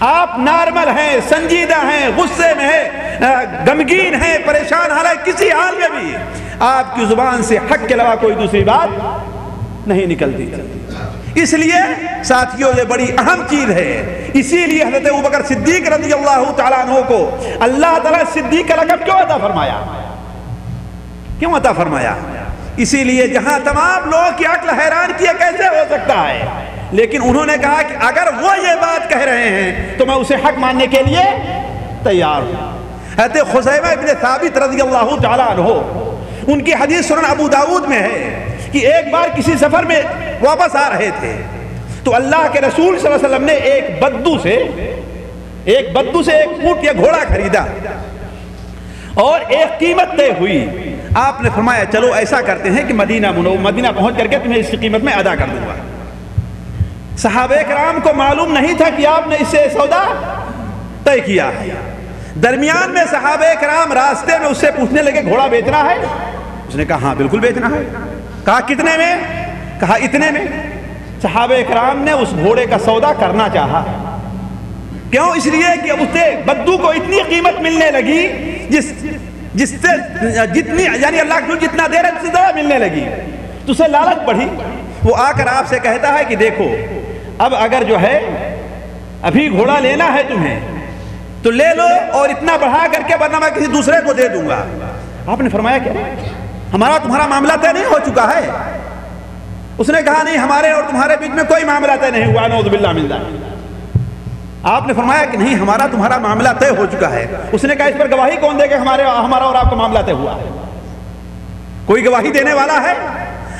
آپ نارمل ہیں، سنجیدہ ہیں، غصے میں ہیں، غمگین ہیں، پریشان حالت کسی حال میں بھی آپ کی زبان سے حق کے علاوہ کوئی دوسری بات نہیں نکلتی۔ اس لیے ساتھیوں یہ بڑی اہم چیز ہے، اسی لیے حضرت ابوبکر صدیق رضی اللہ تعالیٰ عنہ کو اللہ تعالیٰ صدیق کا لقب کیوں عطا فرمایا؟ کیوں عطا فرمایا؟ اسی لیے جہاں تمام لوگوں کی عقل حیران کی کیسے ہو سکتا ہے، لیکن انہوں نے کہا کہ اگر وہ یہ بات کہہ رہے ہیں تو میں اسے حق ماننے کے لیے تیار ہوں۔ حضرت خزیمہ ابن ثابت رضی اللہ تعالیٰ عنہ، ان کی حدیث سنن ابو داؤد میں ہے کہ ایک بار کسی سفر میں واپس آ رہے تھے تو اللہ کے رسول صلی اللہ علیہ وسلم نے ایک بدو سے ایک اونٹ یا گھوڑا خریدا اور ایک قیمت طے ہوئی۔ آپ نے فرمایا چلو ایسا کرتے ہیں کہ مدینہ پہنچ کر کے تمہیں اس کی قیمت میں ادا کر دوں گا۔ صحابہ کرام کو معلوم نہیں تھا کہ آپ نے اس سے سودا طے کیا ہے۔ درمیان میں صحابہ کرام راستے میں اس سے پوچھنے لگے گھوڑا بیچنا ہے؟ اس نے کہا ہاں بالکل بیچنا ہے۔ کہا کتنے میں؟ کہا اتنے میں۔ صحابہ کرام نے اس گھوڑے کا سودا کرنا چاہا، کیوں؟ اس لیے کہ اسے بدو کو اتنی قیمت ملنے لگی جس سے جتنی یعنی اللہ کو جتنا دے رہے اس سے زیادہ ملنے لگی، تو اسے لالچ بڑھی۔ وہ آ کر آپ سے کہتا ہے کہ دیکھو اب اگر جو ہے ابھی گھوڑا لینا ہے تمہیں تو لے لو اور اتنا بڑھا کر کے ورنہ میں کسی دوسرے کو دے دوں گا۔ آپ نے فرمایا کہ ہمارا تمہارا معاملہ طے نہیں ہو چکا ہے؟ اس نے کہا نہیں، ہمارے اور تمہارے بیچ میں کوئی معاملہ طے نہیں ہوا، نعوذ باللہ من ذلک۔ آپ نے فرمایا کہ نہیں، ہمارا تمہارا معاملہ طے ہو چکا ہے۔ اس نے کہا اس پر گواہی کون دے کہ ہمارا اور آپ کا معاملہ طے ہوا ہے؟ کوئی گواہی دینے والا ہے؟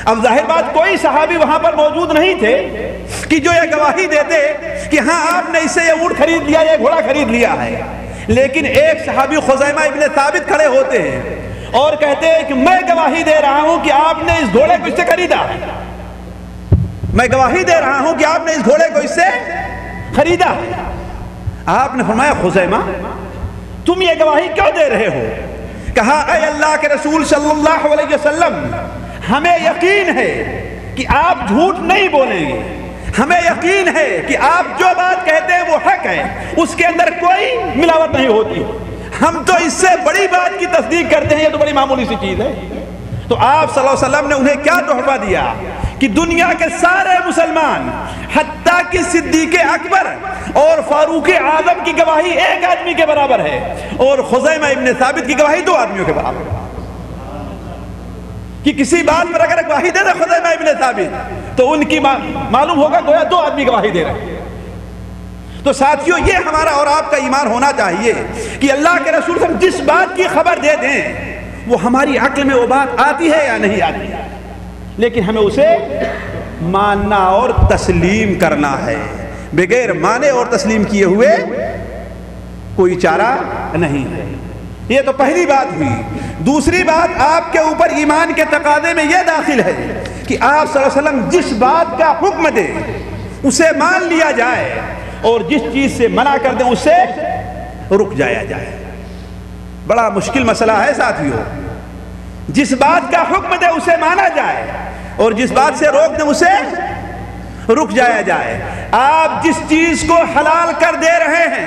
اب ظاہر بات کوئی صحابی وہاں پر موجود نہیں تھے کہ جو یہ گواہی دیتے کہ ہاں آپ نے اس سے یہ اونٹ خرید لیا، یہ گھوڑا خرید لیا ہے۔ لیکن ایک صحابی خزیمہ ابن ثابت کھڑے ہوتے ہیں اور کہتے ہیں کہ میں گواہی دے رہا ہوں کہ آپ نے اس گھوڑے کو اس سے خریدا، میں گواہی دے رہا ہوں کہ آپ نے اس گھوڑے کو اس سے خریدا۔ آپ نے فرمایا خزیمہ تم یہ گواہی کیوں دے رہے ہو؟ کہا اے اللہ کے رسول صلی اللہ علیہ وسلم، ہمیں یقین ہے کہ آپ جھوٹ نہیں بولیں گے، ہمیں یقین ہے کہ آپ جو بات کہتے ہیں وہ حق ہے، اس کے اندر کوئی ملاوٹ نہیں ہوتی۔ ہم تو اس سے بڑی بات کی تصدیق کرتے ہیں، یہ تو بڑی معمولی سی چیز ہے۔ تو آپ صلی اللہ علیہ وسلم نے انہیں کیا تحفہ دیا کہ دنیا کے سارے مسلمان حتیٰ کہ صدیق اکبر اور فاروق اعظم کی گواہی ایک آدمی کے برابر ہے اور خزیمہ ابن ثابت کی گواہی 2 آدمیوں کے برابر ہے۔ کہ کسی بات پر اگر گواہی دے رہے خزیمہ ابن ثابت تو ان کی معلوم ہوگا گویا 2 آدمی گواہی دے رہے ہیں۔ تو ساتھیوں یہ ہمارا اور آپ کا ایمان ہونا چاہیے کہ اللہ کے رسول ہم جس بات کی خبر دے دیں وہ ہماری عقل میں وہ بات آتی ہے یا نہیں آتی، لیکن ہمیں اسے ماننا اور تسلیم کرنا ہے۔ بغیر مانے اور تسلیم کیے ہوئے کوئی چارہ نہیں ہے۔ یہ تو پہلی بات ہوئی۔ دوسری بات آپ کے اوپر ایمان کے تقاضے میں یہ داخل ہے کہ آپ صلی اللہ علیہ وسلم جس بات کا حکم دے اسے مان لیا جائے اور جس چیز سے منع کر دیں اس سے رک جایا جائے۔ بڑا مشکل مسئلہ ہے ساتھیوں۔ جس بات کا حکم دے اسے مانا جائے اور جس بات سے روک دیں اسے رک جایا جائے۔ آپ جس چیز کو حلال کر دے رہے ہیں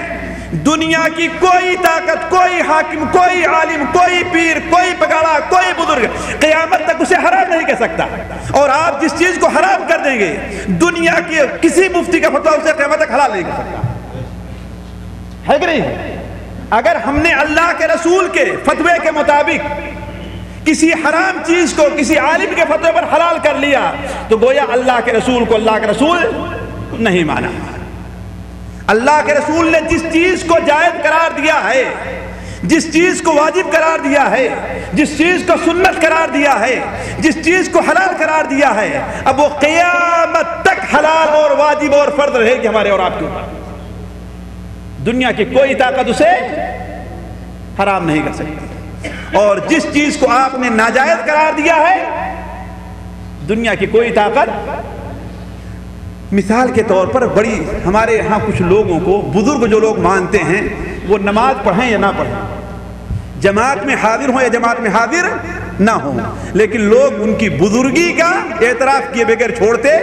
دنیا کی کوئی طاقت، کوئی حاکم، کوئی عالم، کوئی پیر، کوئی پگاڑا، کوئی بزرگ قیامت تک اسے حرام نہیں کہہ سکتا، اور آپ جس چیز کو حرام کر دیں گے دنیا کی کسی مفتی کا فتویٰ اسے قیامت تک حلال نہیں کہہ سکتا ہے کہ نہیں؟ اگر ہم نے اللہ کے رسول کے فتوے کے مطابق کسی حرام چیز کو کسی عالم کے فتوے پر حلال کر لیا تو گویا اللہ کے رسول کو اللہ کے رسول نہیں مانا۔ اللہ کے رسول نے جس چیز کو جائز قرار دیا ہے، جس چیز کو واجب قرار دیا ہے، جس چیز کو سنت قرار دیا ہے، جس چیز کو حلال قرار دیا ہے، اب وہ قیامت تک حلال اور واجب اور فرض رہے گی ہمارے اور آپ کے اوپر۔ دنیا کی کوئی طاقت اسے حرام نہیں کر سکتی، اور جس چیز کو آپ نے ناجائز قرار دیا ہے دنیا کی کوئی طاقت مثال کے طور پر بڑی ہمارے یہاں کچھ لوگوں کو بزرگ جو لوگ مانتے ہیں وہ نماز پڑھیں یا نہ پڑھیں، جماعت میں حاضر ہوں یا جماعت میں حاضر نہ ہوں، لیکن لوگ ان کی بزرگی کا اعتراف کیے بغیر چھوڑتے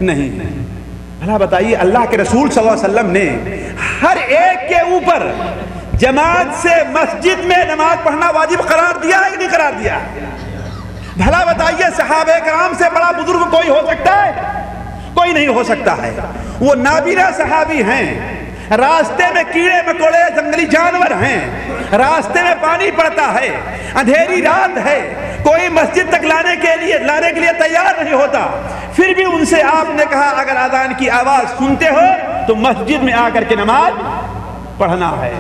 نہیں۔ بھلا بتائیے اللہ کے رسول صلی اللہ علیہ وسلم نے ہر ایک کے اوپر جماعت سے مسجد میں نماز پڑھنا واجب قرار دیا ہے کہ نہیں قرار دیا؟ بھلا بتائیے صحابہ کرام سے بڑا بزرگ کوئی ہو سکتا ہے؟ کوئی نہیں ہو سکتا ہے۔ وہ نابینا صحابی ہیں، راستے میں کیڑے مکوڑے جنگلی جانور ہیں، راستے میں پانی پڑتا ہے، اندھیری رات ہے، کوئی مسجد تک لانے کے لیے تیار نہیں ہوتا، پھر بھی ان سے آپ نے کہا اگر اذان کی آواز سنتے ہو تو مسجد میں آ کر کے نماز پڑھنا ہے۔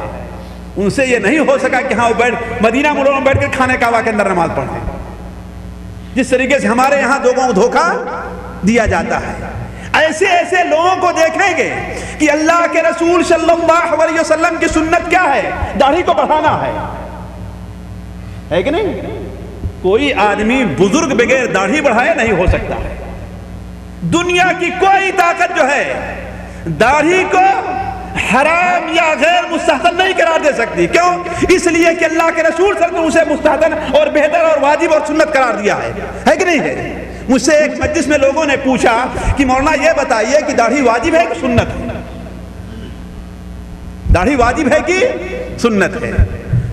ان سے یہ نہیں ہو سکا کہ ہاں وہ مدینہ منورہ میں بیٹھ کر کھانے کعبہ کے اندر نماز پڑھیں، جس طریقے سے ہمارے یہاں لوگوں کو دھوکہ دیا جاتا ہے۔ ایسے ایسے لوگوں کو دیکھیں گے کہ اللہ کے رسول صلی اللہ علیہ وسلم کی سنت کیا ہے؟ داڑھی کو بڑھانا ہے کہ نہیں؟ کوئی آدمی بزرگ بغیر داڑھی بڑھائے نہیں ہو سکتا ہے۔ دنیا کی کوئی طاقت جو ہے داڑھی کو حرام یا غیر مستحسن نہیں قرار دے سکتی۔ کیوں؟ اس لیے کہ اللہ کے رسول صلی اللہ علیہ وسلم نے اسے مستحسن اور بہتر اور واجب اور سنت قرار دیا ہے کہ نہیں ہے؟ مجھ سے ایک مجلس میں لوگوں نے پوچھا کہ مولانا یہ بتائیے کہ داڑھی واجب ہے کہ سنت ہے؟ داڑھی واجب ہے کہ سنت ہے؟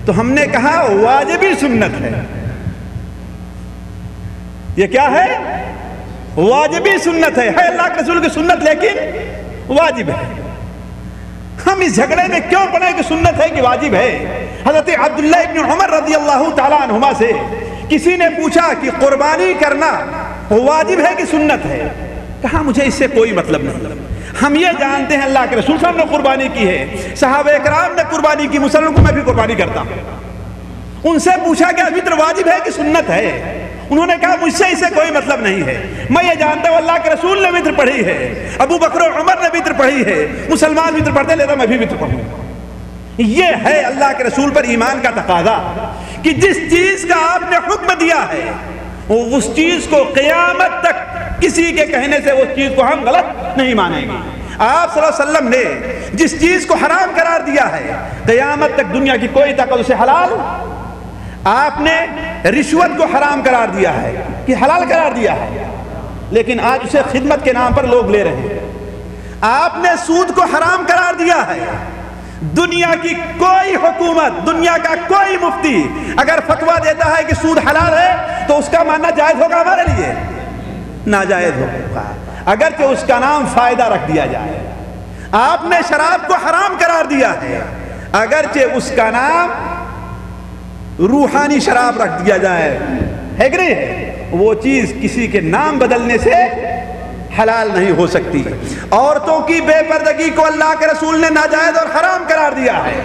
تو ہم نے کہا واجبی سنت ہے۔ یہ کیا ہے؟ واجبی سنت ہے اللہ کے رسول کی سنت، لیکن واجب ہے۔ ہم اس جھگڑے میں کیوں پڑے کہ سنت ہے کہ واجب ہے؟ حضرت عبداللہ ابن عمر رضی اللہ تعالیٰ عنہما سے کسی نے پوچھا کہ قربانی کرنا واجب ہے کہ سنت ہے؟ کہا مجھے اس سے کوئی مطلب نہیں، ہم یہ جانتے ہیں اللہ کے رسول صلی اللہ علیہ وسلم نے قربانی کی ہے، صحابہ کرام نے قربانی کی، مسلمانوں کو میں بھی قربانی کرتا ہوں۔ ان سے پوچھا کہ وطر واجب ہے کہ سنت ہے؟ انہوں نے کہا مجھ سے اسے کوئی مطلب نہیں ہے، میں یہ جانتا ہوں اللہ کے رسول نے وطر پڑھی ہے، ابو بکر و عمر نے وطر پڑھی ہے، مسلمان وطر پڑھتے لہذا میں بھی وطر پڑھوں۔ یہ ہے اللہ کے رسول پر ایمان کا تقاضا کہ جس چیز کا آپ نے حکم دیا ہے اس چیز کو قیامت تک کسی کے کہنے سے اس چیز کو ہم غلط نہیں مانیں گے۔ آپ صلی اللہ علیہ وسلم نے جس چیز کو حرام قرار دیا ہے قیامت تک دنیا کی کوئی طاقت اسے حلال، آپ نے رشوت کو حرام قرار دیا ہے کہ حلال قرار دیا ہے، لیکن آج اسے خدمت کے نام پر لوگ لے رہے ہیں۔ آپ نے سود کو حرام قرار دیا ہے، دنیا کی کوئی حکومت، دنیا کا کوئی مفتی اگر فتویٰ دیتا ہے کہ سود حلال ہے تو اس کا ماننا جائز ہوگا ہمارے لیے؟ ناجائز ہوگا، اگرچہ اس کا نام فائدہ رکھ دیا جائے۔ آپ نے شراب کو حرام قرار دیا ہے، اگرچہ اس کا نام روحانی شراب رکھ دیا جائے، ہے کہ نہیں؟ وہ چیز کسی کے نام بدلنے سے حلال نہیں ہو سکتی۔ عورتوں کی بے پردگی کو اللہ کے رسول نے ناجائز اور حرام قرار دیا ہے۔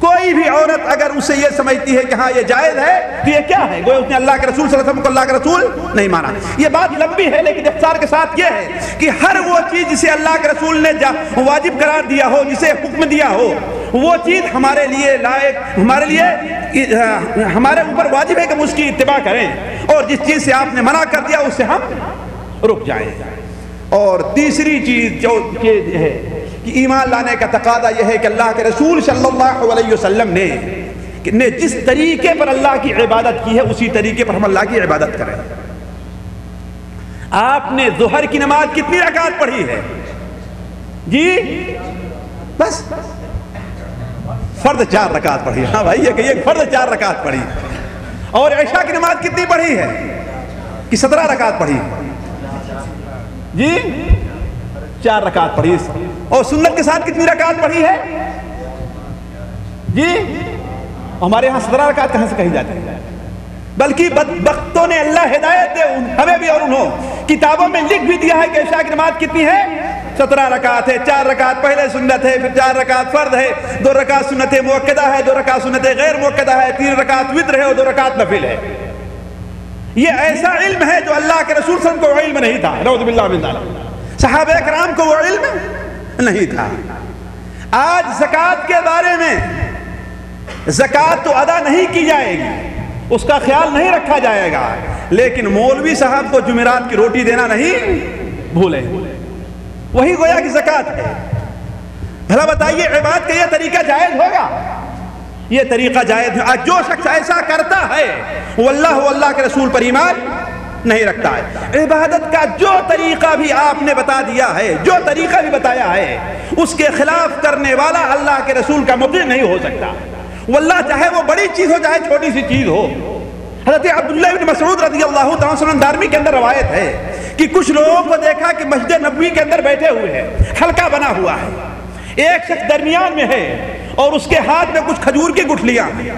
کوئی بھی عورت اگر اسے یہ سمجھتی ہے کہ ہاں یہ جائز ہے تو یہ کیا ہے؟ گویا اس نے اللہ کے رسول صلی اللہ علیہ وسلم کو اللہ کے رسول نہیں مانا۔ یہ بات لمبی ہے لیکن اختصار کے ساتھ یہ ہے کہ ہر وہ چیز جسے اللہ کے رسول نے واجب قرار دیا ہو، جسے حکم دیا ہو، وہ چیز ہمارے لیے لائق، ہمارے اوپر واجب ہے کہ ہم اس کی اتباع کریں، اور جس چیز سے آپ نے منع کر دیا اس سے ہم رک جائیں۔ اور تیسری چیز جو ہے کہ ایمان لانے کا تقاضا یہ ہے کہ اللہ کے رسول صلی اللہ علیہ وسلم نے جس طریقے پر اللہ کی عبادت کی ہے اسی طریقے پر ہم اللہ کی عبادت کریں۔ آپ نے ظہر کی نماز کتنی رکعت پڑھی ہے؟ جی بس فرض 4 رکعت پڑھی۔ ہاں بھائی یہ کہیے فرض 4 رکعت پڑھی۔ اور عشاء کی نماز کتنی پڑھی ہے کہ 17 رکعت پڑھی؟ جی 4 رکعت پڑھی۔ اور سنت کے ساتھ کتنی رکعت پڑھی ہے؟ جی ہمارے ہاں 17 رکعت کہاں سے کہی جاتی ہے؟ بلکہ بدبختوں نے اللہ ہدایت دے ہمیں بھی اور انہوں کتابوں میں لکھ بھی دیا ہے کہ عشاء کی نماز کتنی ہے؟ 17 رکعت ہے۔ 4 رکعت پہلے سنت ہے، پھر 4 رکعت فرض ہے، 2 رکعت سنت مؤکدہ ہے، 2 رکعت سنت غیر مؤکدہ ہے، 3 رکعت وتر ہے اور 2 رکعت نفل ہے۔ یہ ایسا علم ہے جو اللہ کے رسول صلی اللہ علیہ وسلم کو علم نہیں تھا، نعوذ باللہ من ذالک، صحابہ کرام کو وہ علم نہیں تھا۔ آج زکوٰۃ کے بارے میں زکوٰۃ تو ادا نہیں کی جائے گی، اس کا خیال نہیں رکھا جائے گا، لیکن مولوی صاحب کو جمعرات کی روٹی دینا نہیں بھولے. وہی گویا کی زکات ہے. بھلا بتائیے عبادت کا یہ طریقہ جائز ہوگا؟ یہ طریقہ جائز ہے. جو شخص ایسا کرتا ہے وہ اللہ کے رسول پر ایمان نہیں رکھتا ہے. عبادت کا جو طریقہ بھی آپ نے بتا دیا ہے، جو طریقہ بھی بتایا ہے، اس کے خلاف کرنے والا اللہ کے رسول کا مطیع نہیں ہو سکتا. واللہ چاہے وہ بڑی چیز ہو چاہے چھوٹی سی چیز ہو. حضرت عبداللہ بن مسعود رضی اللہ تعالیٰ عنہ دارمی کے اندر روایت ہے کہ کچھ لوگوں کو دیکھا کہ مسجد نبوی کے اندر بیٹھے ہوئے ہیں، حلقہ بنا ہوا ہے، ایک شخص درمیان میں ہے اور اس کے ہاتھ میں کچھ کھجور کی گٹھلیاں ہیں.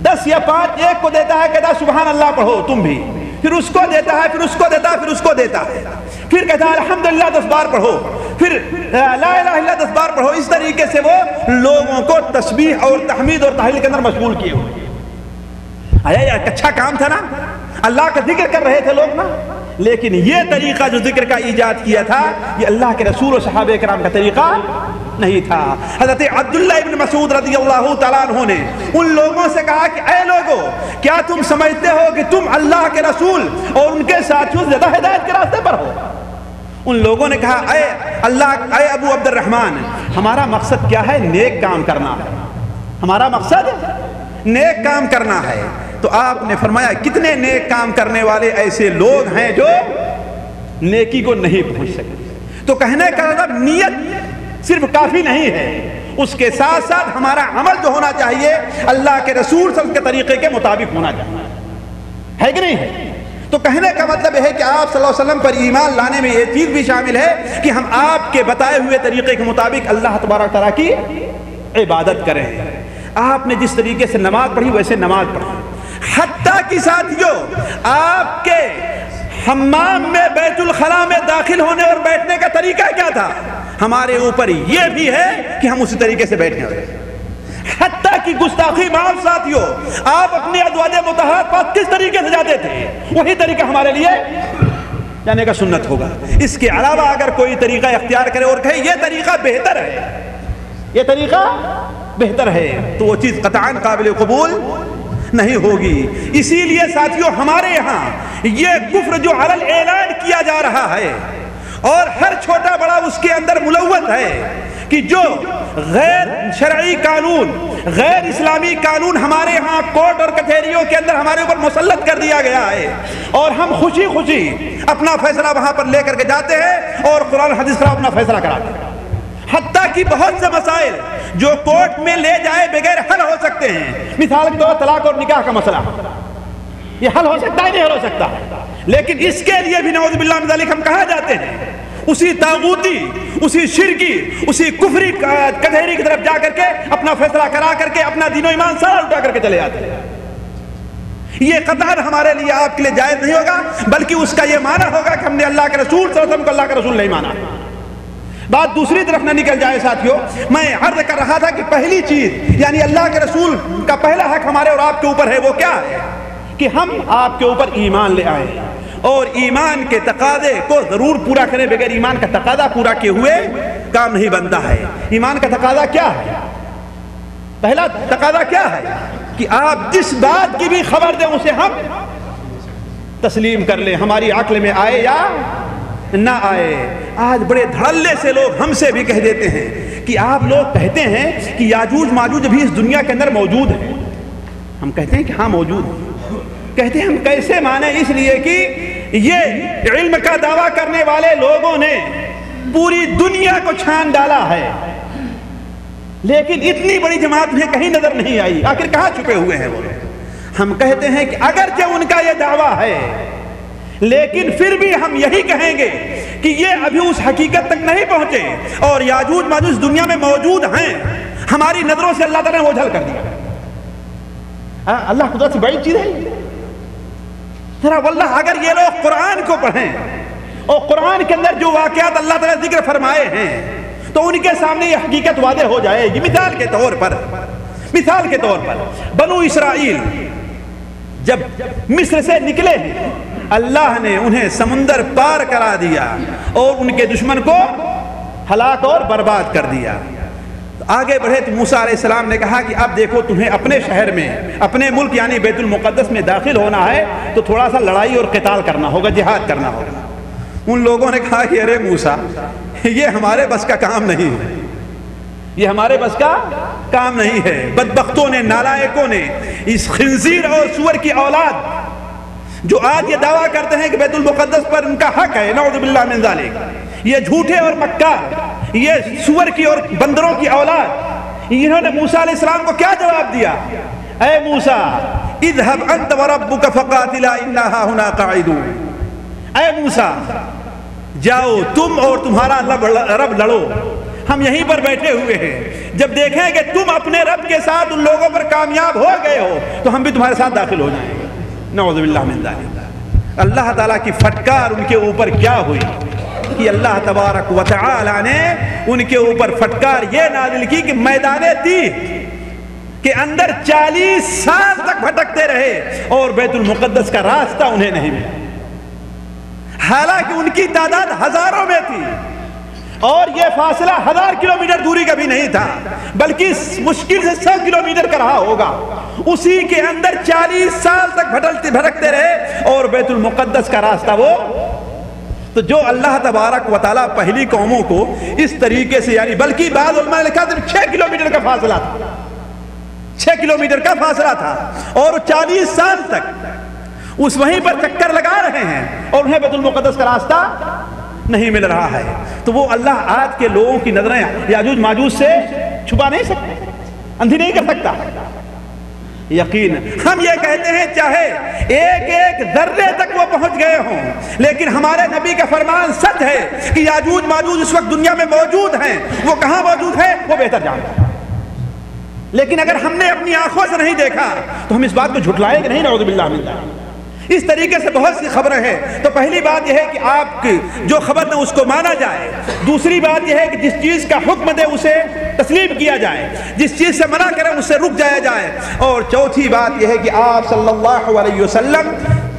10 یا 5 ایک کو دیتا ہے، کہتا سبحان اللہ پڑھو تم بھی، پھر اس کو دیتا ہے، پھر اس کو دیتا ہے، پھر اس کو دیتا ہے، پھر کہتا ہے الحمدللہ 10 بار پڑھو، پھر لا الہ الا 10 بار پڑھو. اس طریقے سے وہ لوگوں کو تسبیح اور تحمید اور تہلیل کے اندر مشغول کیے ہوئے. ایک اچھا کام تھا نا، اللہ کا ذکر کر رہے تھے لوگ نا، لیکن یہ طریقہ جو ذکر کا ایجاد کیا تھا یہ اللہ کے رسول و صحابہ کرام کا طریقہ نہیں تھا. حضرت عبداللہ ابن مسعود رضی اللہ تعالیٰ عنہ نے ان لوگوں سے کہا کہ اے لوگو، کیا تم سمجھتے ہو کہ تم اللہ کے رسول اور ان کے ساتھیوں سے زیادہ ہدایت کے راستے پر ہو؟ ان لوگوں نے کہا اے ابو عبد الرحمن، ہمارا مقصد کیا ہے؟ نیک کام کرنا ہے. ہمارا مقصد نیک کام کرنا ہے. تو آپ نے فرمایا کتنے نیک کام کرنے والے ایسے لوگ ہیں جو نیکی کو نہیں پہنچ سکتے. تو کہنے کا مطلب نیت صرف کافی نہیں ہے، اس کے ساتھ ساتھ ہمارا عمل جو ہونا چاہیے اللہ کے رسول صلی اللہ علیہ وسلم کے طریقے کے مطابق ہونا چاہیے، ہے کہ نہیں ہے؟ تو کہنے کا مطلب ہے کہ آپ صلی اللہ علیہ وسلم پر ایمان لانے میں یہ چیز بھی شامل ہے کہ ہم آپ کے بتائے ہوئے طریقے کے مطابق اللہ تبارک تعالیٰ کی عبادت کریں. آپ نے جس طریقے سے نماز پڑھی ویسے نماز پڑھی. حتیٰ کہ ساتھیوں آپ کے حمام میں بیت الخلاء میں داخل ہونے اور بیٹھنے کا طریقہ کیا تھا؟ ہمارے اوپر یہ بھی ہے کہ ہم اسی طریقے سے بیٹھیں. حتیٰ کہ گستاخی معاف ساتھیوں، آپ اپنے ازواج مطہرات پاس کس طریقے سے جاتے تھے وہی طریقہ ہمارے لیے جانے کا سنت ہوگا. اس کے علاوہ اگر کوئی طریقہ اختیار کرے اور کہے یہ طریقہ بہتر ہے، یہ طریقہ بہتر ہے، تو وہ چیز قطعاً قابل قبول نہیں ہوگی. اسی لیے ساتھیوں ہمارے یہاں یہ کفر جو علل اعلان کیا جا رہا ہے اور ہر چھوٹا بڑا اس کے اندر ملوث ہے کہ جو غیر شرعی قانون، غیر اسلامی قانون ہمارے یہاں کورٹ اور کچہریوں کے اندر ہمارے اوپر مسلط کر دیا گیا ہے اور ہم خوشی خوشی اپنا فیصلہ وہاں پر لے کر کے جاتے ہیں اور قرآن حدیث پر اپنا فیصلہ کراتے ہیں. حتیٰ کہ بہت سے مسائل جو کورٹ میں لے جائے بغیر حل ہو سکتے ہیں، مثال کے طور پر طلاق اور نکاح کا مسئلہ، یہ حل ہو سکتا ہے نہیں حل ہو سکتا، لیکن اس کے لیے بھی نعوذ باللہ من ذالک ہم کہاں جاتے ہیں؟ اسی طاغوتی، اسی شرکی، اسی کفری کچہری کی طرف جا کر کے اپنا فیصلہ کرا کر کے اپنا دین و ایمان سارا اٹھا کر کے چلے جاتے ہیں. یہ قطعاً ہمارے لیے آپ کے لیے جائز نہیں ہوگا، بلکہ اس کا یہ معنی ہوگا کہ ہم نے اللہ کے رسول صلی اللہ علیہ وسلم کو اللہ کا رسول نہیں مانا. بات دوسری طرف نہ نکل جائے ساتھیوں، میں عرض کر رہا تھا کہ پہلی چیز یعنی اللہ کے رسول کا پہلا حق ہمارے اور آپ کے اوپر ہے، وہ کیا ہے کہ ہم آپ کے اوپر ایمان لے آئیں اور ایمان کے تقاضے کو ضرور پورا کریں. بغیر ایمان کا تقاضا پورا کیے ہوئے کام نہیں بنتا ہے. ایمان کا تقاضا کیا ہے؟ پہلا تقاضا کیا ہے کہ آپ جس بات کی بھی خبر دیں اسے ہم تسلیم کر لیں، ہماری عقل میں آئے یا نہ آئے. آج بڑے دھڑلے سے لوگ ہم سے بھی کہہ دیتے ہیں کہ آپ لوگ کہتے ہیں کہ یاجوج ماجوج بھی اس دنیا کے اندر موجود ہیں. ہم کہتے ہیں کہ ہاں موجود ہیں. کہتے ہیں ہم کیسے مانیں؟ اس لیے کہ یہ علم کا دعویٰ کرنے والے لوگوں نے پوری دنیا کو چھان ڈالا ہے، لیکن اتنی بڑی جماعت میں کہیں نظر نہیں آئی. آخر کہاں چھپے ہوئے ہیں وہ؟ ہم کہتے ہیں کہ اگرچہ ان کا یہ دعویٰ ہے لیکن پھر بھی ہم یہی کہیں گے کہ یہ ابھی اس حقیقت تک نہیں پہنچے اور یاجوج ماجوج دنیا میں موجود ہیں، ہماری نظروں سے اللہ تعالیٰ نے اوجھل کر دیا. اللہ خدا سے بڑی چیز ہے ذرا. واللہ اگر یہ لوگ قرآن کو پڑھیں اور قرآن کے اندر جو واقعات اللہ تعالیٰ نے ذکر فرمائے ہیں تو ان کے سامنے یہ حقیقت واضح ہو جائے گی. مثال کے طور پر بنو اسرائیل جب مصر سے نکلے ہیں اللہ نے انہیں سمندر پار کرا دیا اور ان کے دشمن کو ہلاک اور برباد کر دیا. آگے بڑھے تو موسیٰ علیہ السلام نے کہا کہ اب دیکھو تمہیں اپنے شہر میں، اپنے ملک یعنی بیت المقدس میں داخل ہونا ہے تو تھوڑا سا لڑائی اور قتال کرنا ہوگا، جہاد کرنا ہوگا. ان لوگوں نے کہا کہ ارے موسیٰ یہ ہمارے بس کا کام نہیں ہے، یہ ہمارے بس کا کام نہیں ہے۔ بدبختوں نے، نالائقوں نے، اس خنزیر اور سور کی اولاد جو آج یہ دعویٰ کرتے ہیں کہ بیت المقدس پر ان کا حق ہے، نعوذ باللہ من ذالک، یہ جھوٹے اور مکار، یہ سور کی اور بندروں کی اولاد، انہوں نے موسیٰ علیہ السلام کو کیا جواب دیا؟ اے موسیٰ اذهب انت وربك فقاتلا انا هنا قاعدون، اے موسیٰ جاؤ تم اور تمہارا رب لڑو، ہم یہیں پر بیٹھے ہوئے ہیں، جب دیکھیں کہ تم اپنے رب کے ساتھ ان لوگوں پر کامیاب ہو گئے ہو تو ہم بھی تمہارے ساتھ داخل ہو جائیں گے۔ نعوذ باللہ من ذالک۔ اللہ تعالیٰ کی پھٹکار ان کے اوپر کیا ہوئی کہ اللہ تبارک و تعالی نے ان کے اوپر پھٹکار یہ نازل کی کہ میدان تیہ کے اندر 40 سال تک بھٹکتے رہے اور بیت المقدس کا راستہ انہیں نہیں ملا، حالانکہ ان کی تعداد ہزاروں میں تھی اور یہ فاصلہ 1000 کلومیٹر دوری کا بھی نہیں تھا بلکہ مشکل سے 100 کلومیٹر کا رہا ہوگا، اسی کے اندر 40 سال تک بھٹکتے رہے اور بیت المقدس کا راستہ وہ تو جو اللہ تبارک و تعالیٰ پہلی قوموں کو اس طریقے سے یعنی بلکہ بعض علماء نے لکھا 6 کلومیٹر کا فاصلہ تھا، 6 کلومیٹر کا فاصلہ تھا اور 40 سال تک اس وہیں پر چکر لگا رہے ہیں اور انہیں بیت المقدس کا راستہ نہیں مل رہا ہے۔ تو وہ اللہ آج کے لوگوں کی نظریں یاجوج ماجوج سے چھپا نہیں سکتا، اندھی نہیں کر سکتا۔ یقین ہم یہ کہتے ہیں چاہے ایک ایک ذرے تک وہ پہنچ گئے ہوں، لیکن ہمارے نبی کا فرمان سچ ہے کہ یاجوج ماجوج اس وقت دنیا میں موجود ہیں، وہ کہاں موجود ہے وہ بہتر جانتا ہے، لیکن اگر ہم نے اپنی آنکھوں سے نہیں دیکھا تو ہم اس بات کو جھٹلائیں گے نہیں، نعوذ باللہ من ذالک۔ اس طریقے سے بہت سی خبریں ہیں، تو پہلی بات یہ ہے کہ آپ کی جو خبر دیں اس کو مانا جائے، دوسری بات یہ ہے کہ جس چیز کا حکم دے اسے تسلیم کیا جائے، جس چیز سے منع کرے اس سے رک جایا جائے، اور چوتھی بات یہ ہے کہ آپ صلی اللہ علیہ وسلم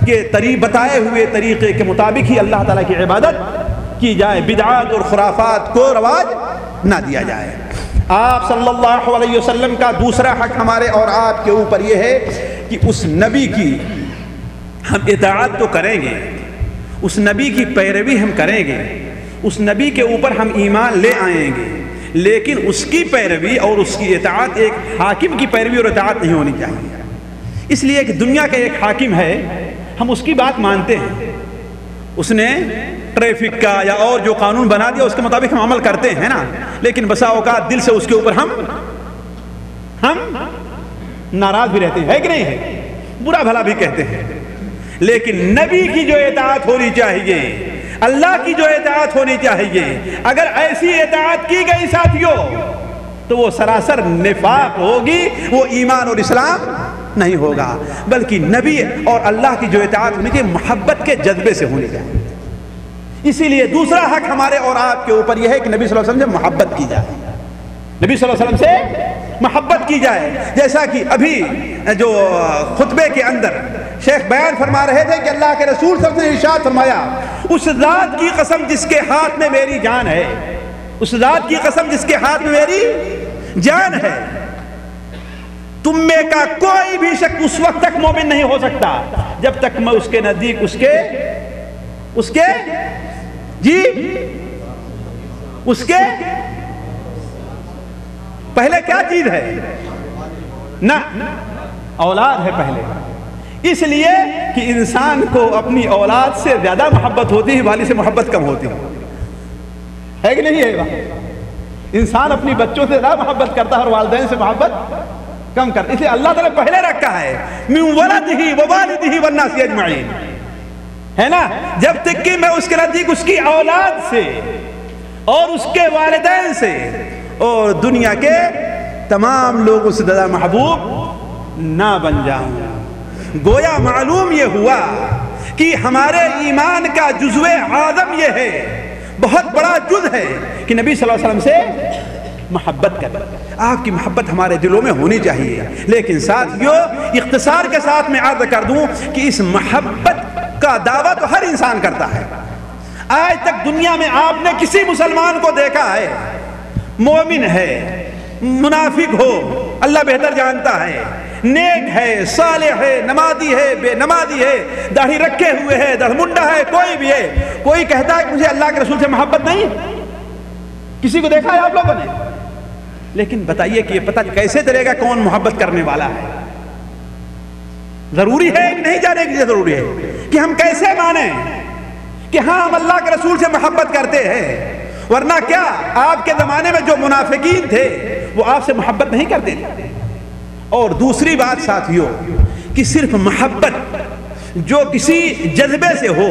کے بتائے ہوئے طریقے کے مطابق ہی اللہ تعالیٰ کی عبادت کی جائے، بدعات اور خرافات کو رواج نہ دیا جائے۔ آپ صلی اللہ علیہ وسلم کا دوسرا حق ہمارے اور آپ کے اوپر یہ ہے کہ اس نبی کی ہم اطاعت تو کریں گے، اس نبی کی پیروی ہم کریں گے، اس نبی کے اوپر ہم ایمان لے آئیں گے، لیکن اس کی پیروی اور اس کی اطاعت ایک حاکم کی پیروی اور اطاعت نہیں ہونی چاہیے۔ اس لیے کہ دنیا کا ایک حاکم ہے، ہم اس کی بات مانتے ہیں، اس نے ٹریفک کا یا اور جو قانون بنا دیا اس کے مطابق ہم عمل کرتے ہیں نا، لیکن بسا اوقات دل سے اس کے اوپر ہم ناراض بھی رہتے ہیں، ہے کہ نہیں ہے، برا بھلا بھی کہتے ہیں، لیکن نبی کی جو اطاعت ہونی چاہیے، اللہ کی جو اطاعت ہونی چاہیے، اگر ایسی اطاعت کی گئی ساتھیوں تو وہ سراسر نفاق ہوگی، وہ ایمان اور اسلام نہیں ہوگا، بلکہ نبی اور اللہ کی جو اطاعت ہونی چاہیے محبت کے جذبے سے ہونی چاہیے۔ اسی لیے دوسرا حق ہمارے اور آپ کے اوپر یہ ہے کہ نبی صلی اللہ علیہ وسلم سے محبت کی جائے، نبی صلی اللہ علیہ وسلم سے محبت کی جائے، جیسا کہ ابھی جو خطبے کے اندر شیخ بیان فرما رہے تھے کہ اللہ کے رسول صلی اللہ علیہ وسلم نے ارشاد فرمایا، اس ذات کی قسم جس کے ہاتھ میں میری جان ہے، اس ذات کی قسم جس کے ہاتھ میں میری جان ہے، تم میں کا کوئی بھی شخص اس وقت تک مومن نہیں ہو سکتا جب تک میں اس کے نزدیک اس کے پہلے کیا چیز ہے نہ اولاد ہے پہلے، اس لیے کہ انسان کو اپنی اولاد سے زیادہ محبت ہوتی ہے، والد سے محبت کم ہوتی ہے کہ نہیں ہے؟ انسان اپنی بچوں سے زیادہ محبت کرتا ہے اور والدین سے محبت کم کرتا ہے، اس لیے اللہ تعالیٰ پہلے رکھا ہے من ولدہ ووالدہ والناس اجمعین، ہے نا، جب تک کہ میں اس کے نزدیک اس کی اولاد سے اور اس کے والدین سے اور دنیا کے تمام لوگوں سے زیادہ محبوب نہ بن جاؤں۔ گویا معلوم یہ ہوا کہ ہمارے ایمان کا جزو اعظم یہ ہے، بہت بڑا جز ہے کہ نبی صلی اللہ علیہ وسلم سے محبت کریں، آپ کی محبت ہمارے دلوں میں ہونی چاہیے۔ لیکن ساتھیوں اختصار کے ساتھ میں عرض کر دوں کہ اس محبت کا دعویٰ تو ہر انسان کرتا ہے۔ آج تک دنیا میں آپ نے کسی مسلمان کو دیکھا ہے مومن ہے منافق ہو، اللہ بہتر جانتا ہے، نیک ہے، صالح ہے، نمازی ہے، بے نمازی ہے، داڑھی رکھے ہوئے ہے، دڑمنڈا ہے، کوئی بھی ہے، کوئی کہتا ہے کہ مجھے اللہ کے رسول سے محبت نہیں؟ کسی کو دیکھا ہے آپ لوگوں نے؟ لیکن بتائیے کہ یہ پتہ کیسے چلے گا کون محبت کرنے والا ہے؟ ضروری ہے کہ نہیں جانے کی ضروری ہے کہ ہم کیسے مانیں کہ ہاں ہم اللہ کے رسول سے محبت کرتے ہیں؟ ورنہ کیا آپ کے زمانے میں جو منافقین تھے وہ آپ سے محبت نہیں کرتے تھے۔ اور دوسری بات ساتھیوں کہ صرف محبت جو کسی جذبے سے ہو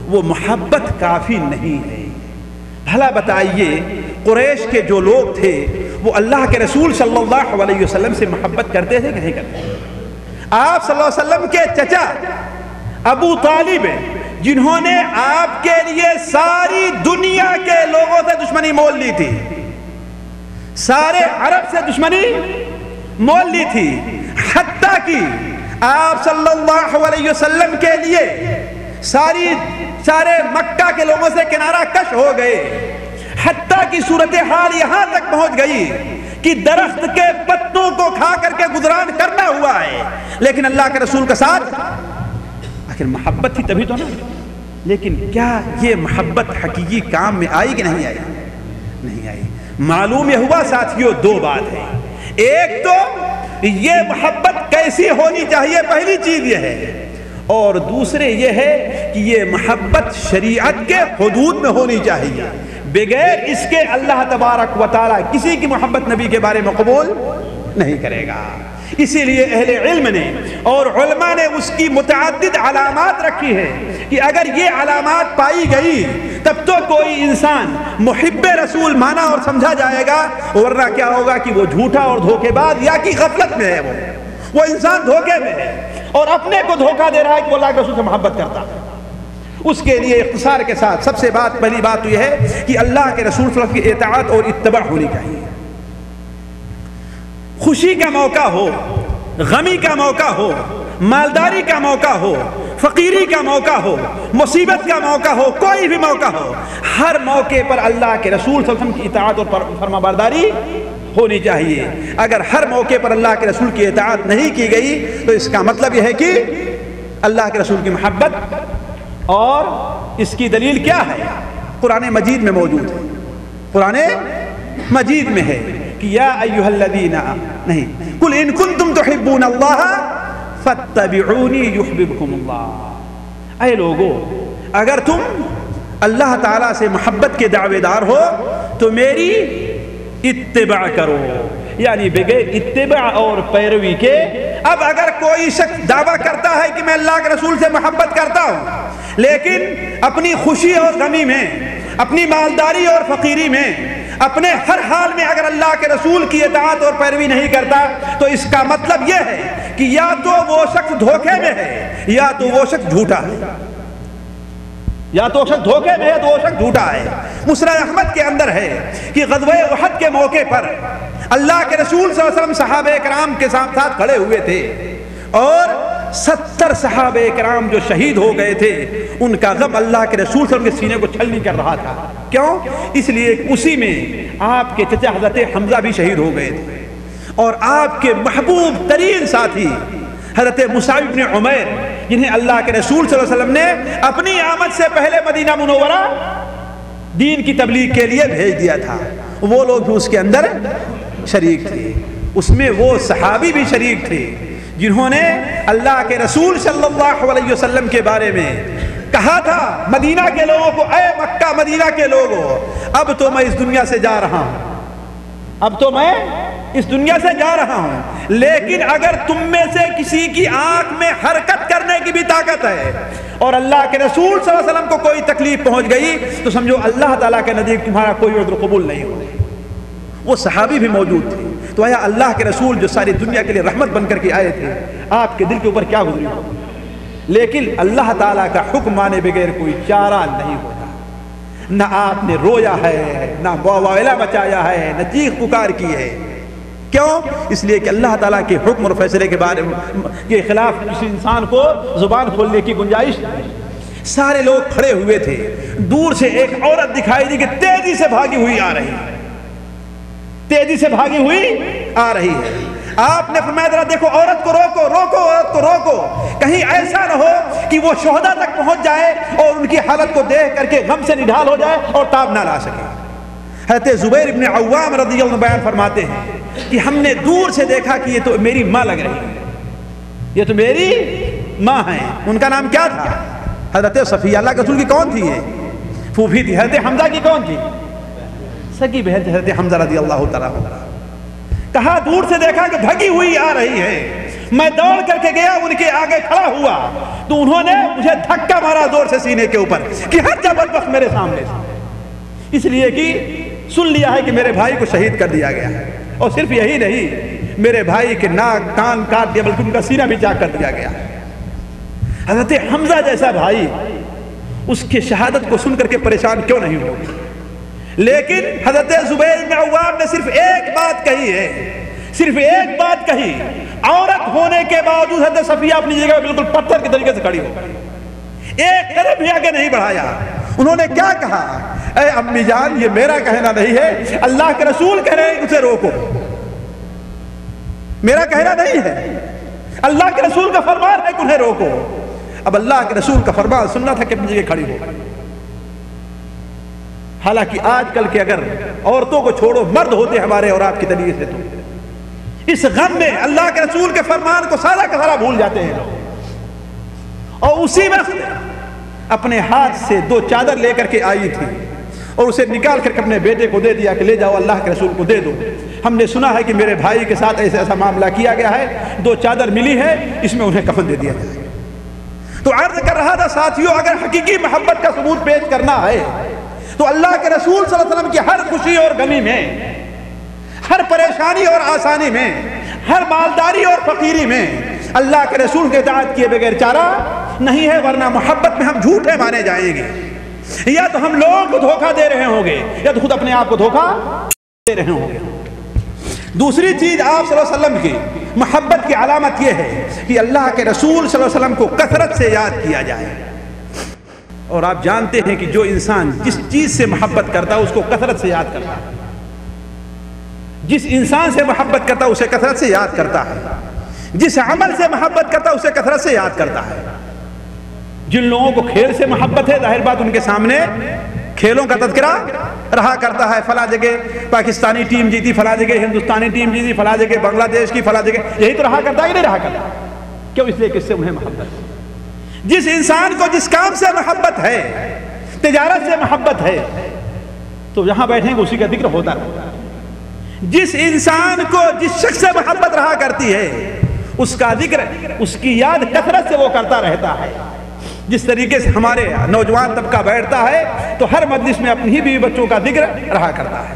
وہ محبت کافی نہیں ہے۔ بھلا بتائیے قریش کے جو لوگ تھے وہ اللہ کے رسول صلی اللہ علیہ وسلم سے محبت کرتے تھے کہ نہیں کرتے؟ آپ صلی اللہ علیہ وسلم کے چچا ابو طالب جنہوں نے آپ کے لیے ساری دنیا کے لوگوں سے دشمنی مول لی تھی، سارے عرب سے دشمنی مول لی تھی، حتیٰ کہ آپ صلی اللہ علیہ وسلم کے لیے سارے مکہ کے لوگوں سے کنارہ کش ہو گئے، حتیٰ کہ صورتحال یہاں تک پہنچ گئی کہ درخت کے پتوں کو کھا کر کے گزران کرنا ہوا ہے، لیکن اللہ کے رسول کا ساتھ آخر محبت تھی تبھی تو نا۔ لیکن کیا یہ محبت حقیقی کام میں آئی کہ نہیں آئی؟ نہیں آئی۔ معلوم یہ ہوا ساتھیوں دو بات ہے، ایک تو یہ محبت کیسی ہونی چاہیے پہلی چیز یہ ہے، اور دوسرے یہ ہے کہ یہ محبت شریعت کے حدود میں ہونی چاہیے، بغیر اس کے اللہ تبارک و تعالیٰ کسی کی محبت نبی کے بارے میں قبول نہیں کرے گا۔ اسی لیے اہل علم نے اور علماء نے اس کی متعدد علامات رکھی ہیں کہ اگر یہ علامات پائی گئی تب تو کوئی انسان محب رسول مانا اور سمجھا جائے گا، ورنہ کیا ہوگا کہ وہ جھوٹا اور دھوکے باز یا کی غفلت میں ہے، وہ انسان دھوکے میں ہے اور اپنے کو دھوکہ دے رہا ہے کہ وہ اللہ کے رسول سے محبت کرتا ہے۔ اس کے لیے اختصار کے ساتھ سب سے پہلی بات یہ ہے کہ اللہ کے رسول صلی اللہ علیہ وسلم کی اطاعت اور اتباع ہونی چاہیے۔ خوشی کا موقع ہو، غمی کا موقع ہو، مالداری کا موقع ہو، فقیری کا موقع ہو، مصیبت کا موقع ہو، کوئی بھی موقع ہو، ہر موقع پر اللہ کے رسول صلی اللہ علیہ وسلم کی اطاعت اور فرما برداری ہونی چاہیے۔ اگر ہر موقع پر اللہ کے رسول کی اطاعت نہیں کی گئی تو اس کا مطلب یہ ہے کہ اللہ کے رسول کی محبت، اور اس کی دلیل کیا ہے؟ قرآن مجید میں موجود ہے، قرآن مجید میں ہے کہ یا ایھا الذین نہیں قل ان کنتم تحبون اللہ فاتبعونی یحببکم اللہ، اے لوگو اگر تم اللہ تعالیٰ سے محبت کے دعوے دار ہو تو میری اتباع کرو، یعنی بغیر اتباع اور پیروی کے۔ اب اگر کوئی شخص دعویٰ کرتا ہے کہ میں اللہ کے رسول سے محبت کرتا ہوں لیکن اپنی خوشی اور غمی میں، اپنی مالداری اور فقیری میں، اپنے ہر حال میں اگر اللہ کے رسول کی اطاعت اور پیروی نہیں کرتا تو اس کا مطلب یہ ہے کہ یا تو وہ شخص دھوکے میں ہے یا تو وہ شخص جھوٹا ہے، یا تو شخص دھوکے میں ہے تو وہ شخص جھوٹا ہے۔ مسند احمد کے اندر ہے کہ غزوہ احد کے موقع پر اللہ کے رسول صلی اللہ علیہ وسلم صحابہ کرام کے ساتھ کھڑے ہوئے تھے اور 70 صحابہ کرام جو شہید ہو گئے تھے ان کا غم اللہ کے رسول صلی اللہ علیہ وسلم کے سینے کو چھلنی کر رہا تھا۔ کیوں؟ اس لیے اسی میں آپ کے چچا حضرت حمزہ بھی شہید ہو گئے تھے، اور آپ کے محبوب ترین ساتھی حضرت مصعب بن عمیر جنہیں اللہ کے رسول صلی اللہ علیہ وسلم نے اپنی آمد سے پہلے مدینہ منورہ دین کی تبلیغ کے لیے بھیج دیا تھا، وہ لوگ بھی اس کے اندر شریک تھے۔ اس میں وہ صحابی بھی شریک تھے جنہوں نے اللہ کے رسول صلی اللہ علیہ وسلم کے بارے میں کہا تھا مدینہ کے لوگوں کو، اے مکہ مدینہ کے لوگوں اب تو میں اس دنیا سے جا رہا ہوں، اب تو میں اس دنیا سے جا رہا ہوں، لیکن اگر تم میں سے کسی کی آنکھ میں حرکت کرنے کی بھی طاقت ہے اور اللہ کے رسول صلی اللہ علیہ وسلم کو کوئی تکلیف پہنچ گئی تو سمجھو اللہ تعالیٰ کے نزدیک تمہارا کوئی عذر قبول نہیں ہوگا۔ وہ صحابی بھی موجود تھے، تو آیا اللہ کے رسول جو ساری دنیا کے لیے رحمت بن کر کے آئے تھے آپ کے دل کے اوپر کیا گزری ہو؟ لیکن اللہ تعالیٰ کا حکم مانے بغیر کوئی چارہ نہیں ہوتا۔ نہ آپ نے رویا ہے، نہ واویلا مچایا ہے، نہ چیخ پکار کی ہے۔ کیوں؟ اس لیے کہ اللہ تعالیٰ کے حکم اور فیصلے کے بارے کے خلاف کسی انسان کو زبان کھولنے کی گنجائش نہیں۔ سارے لوگ کھڑے ہوئے تھے، دور سے ایک عورت دکھائی دی کہ تیزی سے بھاگی ہوئی آ رہی ہے، تیزی سے بھاگی ہوئی آ رہی ہے۔ آپ نے فرمایا ذرا دیکھو عورت کو روکو روکو عورت کو روکو، کہیں ایسا نہ ہو کہ وہ شہداء تک پہنچ جائے اور ان کی حالت کو دیکھ کر کے غم سے نڈھال ہو جائے اور تاب نہ لا سکے۔ حضرت زبیر ابن عوام رضی اللہ عنہ بیان فرماتے ہیں کہ ہم نے دور سے دیکھا کہ یہ تو میری ماں لگ رہی ہے، یہ تو میری ماں ہیں۔ ان کا نام کیا تھا؟ حضرت صفیہ، اللہ کے رسول کی کون تھی؟ یہ پھوپھی تھی۔ حضرت حمزہ کی کون تھی؟ سکی بہن تھی حضرت حمزہ رضی اللہ تعالیٰ عنہ۔ کہا دور سے دیکھا کہ بھگی ہوئی آ رہی ہے، میں دوڑ کر کے گیا ان کے آگے کھڑا ہوا تو انہوں نے مجھے دھکا مارا زور سے سینے کے اوپر کہ ہٹ جا بدبخت میرے سامنے سے، اس لیے کہ سن لیا ہے کہ میرے بھائی کو شہید کر دیا گیا ہے، اور صرف یہی نہیں، میرے بھائی کے ناک کان کاٹ دیا بلکہ ان کا سینہ بھی چاک کر دیا گیا۔ حضرت حمزہ جیسا بھائی اس کی شہادت کو سن کر کے پریشان کیوں نہیں ہو؟ لیکن حضرت زبیر بن عوام نے صرف ایک بات کہی ہے، صرف ایک بات کہی، عورت ہونے کے باوجود حضرت صفیہ اپنی جگہ بالکل پتھر کے طریقے سے کھڑی ہو، ایک قدم بھی آگے نہیں بڑھایا۔ انہوں نے کیا کہا؟ اے امی جان، یہ میرا کہنا نہیں ہے، اللہ کے رسول کہہ رہے ہیں اسے روکو، میرا کہنا نہیں ہے، اللہ کے رسول کا فرمان ہے کہ انہیں روکو۔ اب اللہ کے رسول کا فرمان سننا تھا کہ اپنی جگہ کھڑی ہو۔ حالانکہ آج کل کے اگر عورتوں کو چھوڑو، مرد ہوتے ہمارے اور آپ کی طریقے سے، تو اس غم میں اللہ کے رسول کے فرمان کو سارا کا سارا بھول جاتے ہیں، اور اسی وقت اپنے ہاتھ سے 2 چادر لے کر کے آئی تھی اور اسے نکال کر کے اپنے بیٹے کو دے دیا کہ لے جاؤ اللہ کے رسول کو دے دو، ہم نے سنا ہے کہ میرے بھائی کے ساتھ ایسا معاملہ کیا گیا ہے، 2 چادر ملی ہے، اس میں انہیں کفن دے دیا جائے۔ تو عرض کر رہا تھا ساتھیوں، اگر حقیقی محبت کا ثبوت پیش کرنا ہے تو اللہ کے رسول صلی اللہ علیہ وسلم کی ہر خوشی اور غمی میں، ہر پریشانی اور آسانی میں، ہر مالداری اور فقیری میں اللہ کے رسول کے اطاعت کیے بغیر چارہ نہیں ہے، ورنہ محبت میں ہم جھوٹے مانے جائیں گے، یا تو ہم لوگوں کو دھوکہ دے رہے ہوں گے یا تو خود اپنے آپ کو دھوکہ دے رہے ہوں گے۔ دوسری چیز آپ صلی اللہ علیہ وسلم کی محبت کی علامت یہ ہے کہ اللہ کے رسول صلی اللہ علیہ وسلم کو کثرت سے یاد کیا جائے، اور آپ جانتے ہیں کہ جو انسان جس چیز سے محبت کرتا ہے اس کو کثرت سے یاد کرتا ہے، جس انسان سے محبت کرتا ہے اسے کثرت سے یاد کرتا ہے، جس عمل سے محبت کرتا ہے اسے کثرت سے یاد کرتا ہے۔ جن لوگوں کو کھیل سے محبت ہے، ظاہر بات ان کے سامنے کھیلوں کا تذکرہ رہا کرتا ہے، فلاں جگہ پاکستانی ٹیم جیتی، فلاں جگہ ہندوستانی ٹیم جیتی، فلاں جگہ بنگلہ دیش کی، فلاں جگہ، یہی تو رہا کرتا ہے کہ نہیں رہا کرتا؟ کیوں؟ اس لیے کہ اس سے انہیں محبت ہے۔ جس انسان کو جس کام سے محبت ہے، تجارت سے محبت ہے، تو جہاں بیٹھیں گے اسی کا ذکر ہوتا رہتا ہے۔ جس انسان کو جس شخص سے محبت رہا کرتی ہے اس کا ذکر، اس کی یاد کثرت سے وہ کرتا رہتا ہے۔ جس طریقے سے ہمارے نوجوان طبقہ بیٹھتا ہے تو ہر مجلس میں اپنی ہی بیوی بچوں کا ذکر رہا کرتا ہے،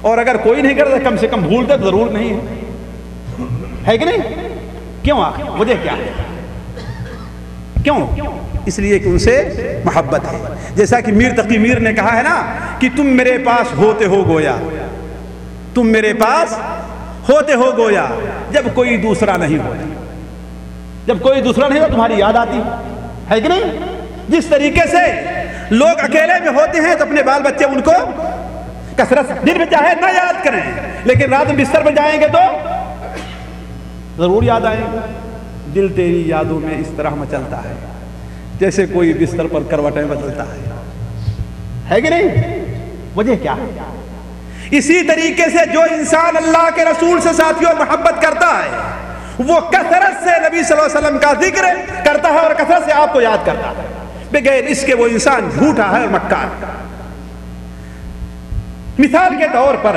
اور اگر کوئی نہیں کرتا کم سے کم بھولتے تو ضرور نہیں ہے کہ نہیں؟ کیوں؟ آخر وجہ کیا ہے؟ کیوں؟ اس لیے کہ ان سے محبت ہے۔ جیسا کہ میر تقی میر نے کہا ہے نا کہ تم میرے پاس ہوتے ہو گویا، تم میرے پاس ہوتے ہو گویا جب کوئی دوسرا نہیں ہوتا، جب کوئی دوسرا نہیں ہو تمہاری یاد آتی ہے کہ نہیں؟ جس طریقے سے لوگ اکیلے میں ہوتے ہیں تو اپنے بال بچے ان کو کثرت دن میں چاہے نہ یاد کریں، لیکن رات میں بستر پر جائیں گے تو ضرور یاد آئیں گے۔ دل تیری یادوں میں اس طرح مچلتا ہے جیسے کوئی بستر پر کروٹیں بدلتا ہے کہ نہیں؟ وجہ کیا ہے؟ اسی طریقے سے جو انسان اللہ کے رسول سے ساتھیوں محبت کرتا ہے وہ کثرت سے نبی صلی اللہ علیہ وسلم کا ذکر کرتا ہے اور کثرت سے آپ کو یاد کرتا ہے، بغیر اس کے وہ انسان جھوٹا ہے، مکار۔ مثال کے طور پر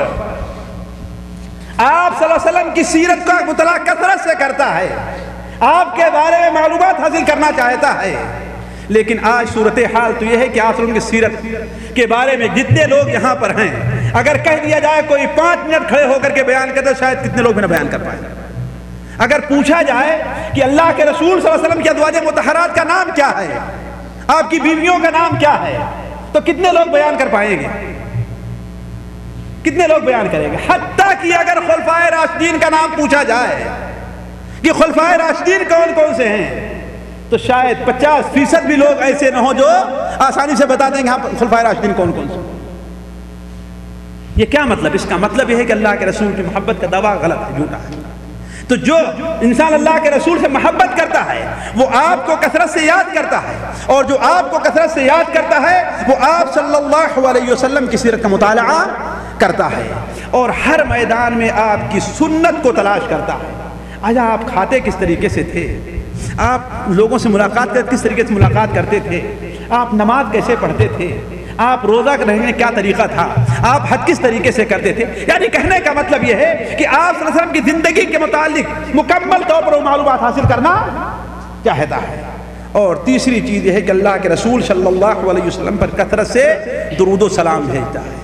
آپ صلی اللہ علیہ وسلم کی سیرت کا مطالعہ کثرت سے کرتا ہے، آپ کے بارے میں معلومات حاصل کرنا چاہتا ہے، لیکن آج صورتحال تو یہ ہے کہ آپ صلی اللہ علیہ وسلم کی سیرت کے بارے میں جتنے لوگ یہاں پر ہیں اگر کہہ دیا جائے کوئی 5 منٹ کھڑے ہو کر کے بیان کرتے شاید کتنے لوگ بھی نہ بیان کر پائیں۔ اگر پوچھا جائے کہ اللہ کے رسول صلی اللہ علیہ وسلم کی ازواج مطہرات کا نام کیا ہے، آپ کی بیویوں کا نام کیا ہے، تو کتنے لوگ بیان کر پائیں گے؟ کتنے لوگ بیان کریں گے؟ حتیٰ کہ اگر خلفائے راشدین کا نام پوچھا جائے کہ خلفائے راشدین کون کون سے ہیں تو شاید 50% بھی لوگ ایسے نہ ہوں جو آسانی سے بتا دیں گے ہاں خلفائے راشدین کون کون سے۔ یہ کیا مطلب؟ اس کا مطلب یہ ہے کہ اللہ کے رسول کی محبت کا دعویٰ غلط ہے، جھوٹا ہے۔ تو جو انسان اللہ کے رسول سے محبت کرتا ہے وہ آپ کو کثرت سے یاد کرتا ہے، اور جو آپ کو کثرت سے یاد کرتا ہے وہ آپ صلی اللہ علیہ وسلم کی سیرت کا مطالعہ کرتا ہے، اور ہر میدان میں آپ کی سنت کو تلاش کرتا ہے۔ آج آپ کھاتے کس طریقے سے تھے، آپ لوگوں سے ملاقات کرتے کس طریقے سے ملاقات کرتے تھے، آپ نماز کیسے پڑھتے تھے، آپ روزہ رکھنے کا کیا طریقہ تھا، آپ حج کس طریقے سے کرتے تھے۔ یعنی کہنے کا مطلب یہ ہے کہ آپ صلی اللہ علیہ وسلم کی زندگی کے متعلق مکمل طور پر وہ معلومات حاصل کرنا چاہتا ہے۔ اور تیسری چیز یہ ہے کہ اللہ کے رسول صلی اللہ علیہ وسلم پر کثرت سے درود و سلام بھیجتا ہے،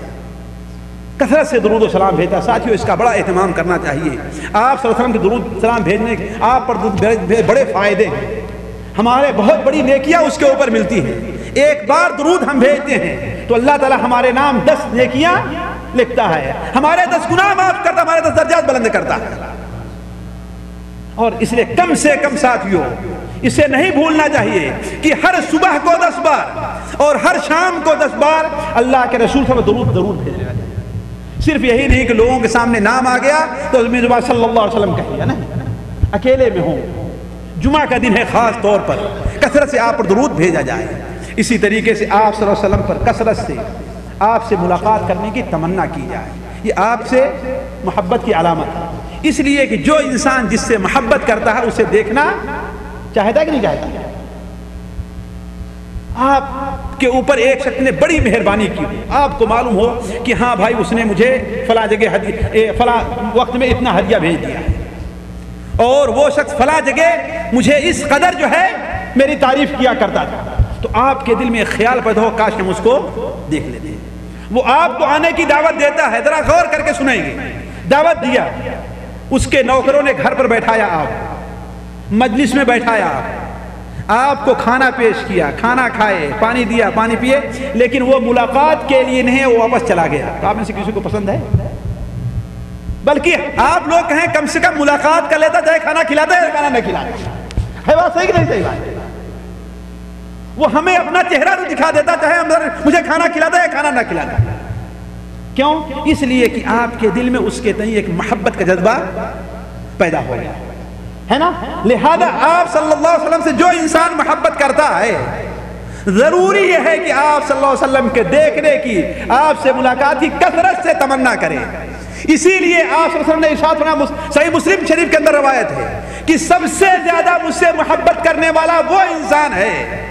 کثرت سے درود و سلام بھیجتا ہے۔ ساتھیوں اس کا بڑا اہتمام کرنا چاہیے۔ آپ صلی اللہ علیہ وسلم کے درود سلام بھیجنے کے آپ پر بڑے فائدے ہیں، ہمارے بہت بڑی نیکیاں اس کے اوپر ملتی ہیں۔ ایک بار درود ہم بھیجتے ہیں تو اللہ تعالی ہمارے نام 10 نیکیاں لکھتا ہے، ہمارے 10 گناہ معاف کرتا، ہمارے 10 درجات بلند کرتا ہے۔ اور اس لیے کم سے کم ساتھیوں اسے نہیں بھولنا چاہیے کہ ہر صبح کو 10 بار اور ہر شام کو 10 بار اللہ کے رسول سے درود ضرور بھیجنا چاہیے۔ صرف یہی نہیں کہ لوگوں کے سامنے نام آ گیا تو میرے صلی اللہ علیہ وسلم کہیے نا، اکیلے میں ہوں، جمعہ کا دن ہے، خاص طور پر کثرت سے آپ پر درود بھیجا جائے۔ اسی طریقے سے آپ صلی اللہ علیہ وسلم پر کثرت سے آپ سے ملاقات کرنے کی تمنا کی جائے، یہ آپ سے محبت کی علامت ہے۔ اس لیے کہ جو انسان جس سے محبت کرتا ہے اسے دیکھنا چاہتا ہے کہ نہیں چاہتا۔ آپ کے اوپر ایک شخص نے بڑی مہربانی کی، آپ کو معلوم ہو کہ ہاں بھائی اس نے مجھے فلاں جگہ فلاں وقت میں اتنا ہدیہ بھیج دیا ہے، اور وہ شخص فلاں جگہ مجھے اس قدر جو ہے میری تعریف کیا کرتا تھا، تو آپ کے دل میں ایک خیال پیدا ہو کاش ہم اس کو دیکھ لیتے ہیں۔ وہ آپ کو آنے کی دعوت دیتا ہے، ذرا غور کر کے سنیں گے۔ دعوت دیا، اس کے نوکروں نے گھر پر بیٹھایا، آپ مجلس میں بیٹھایا، آپ کو کھانا پیش کیا، کھانا کھائے، پانی دیا، پانی پیے، لیکن وہ ملاقات کے لیے نہیں، وہ واپس چلا گیا۔ تو آپ میں سے کسی کو پسند ہے؟ بلکہ آپ لوگ کہیں کم سے کم ملاقات کر لیتا، چاہے کھانا کھلاتا ہے کھانا نہ کھلاتا ہے، بات صحیح کہ نہیں صحیح بات؟ وہ ہمیں اپنا چہرہ تو دکھا دیتا، چاہے مجھے کھانا کھلاتا ہے کھانا نہ کھلاتا۔ کیوں؟ اس لیے کہ آپ کے دل میں اس کے تئیں ایک محبت کا جذبہ پیدا ہو گیا ہے نا۔ لہذا آپ صلی اللہ علیہ وسلم سے جو انسان محبت کرتا ہے، ضروری یہ ہے کہ آپ صلی اللہ علیہ وسلم کے دیکھنے کی، آپ سے ملاقات کی کثرت سے تمنا کریں۔ اسی لیے آپ صلی اللہ علیہ وسلم نے ارشاد فرمایا، صحیح مسلم شریف کے اندر روایت ہے کہ سب سے زیادہ مجھ سے محبت کرنے والا وہ انسان ہے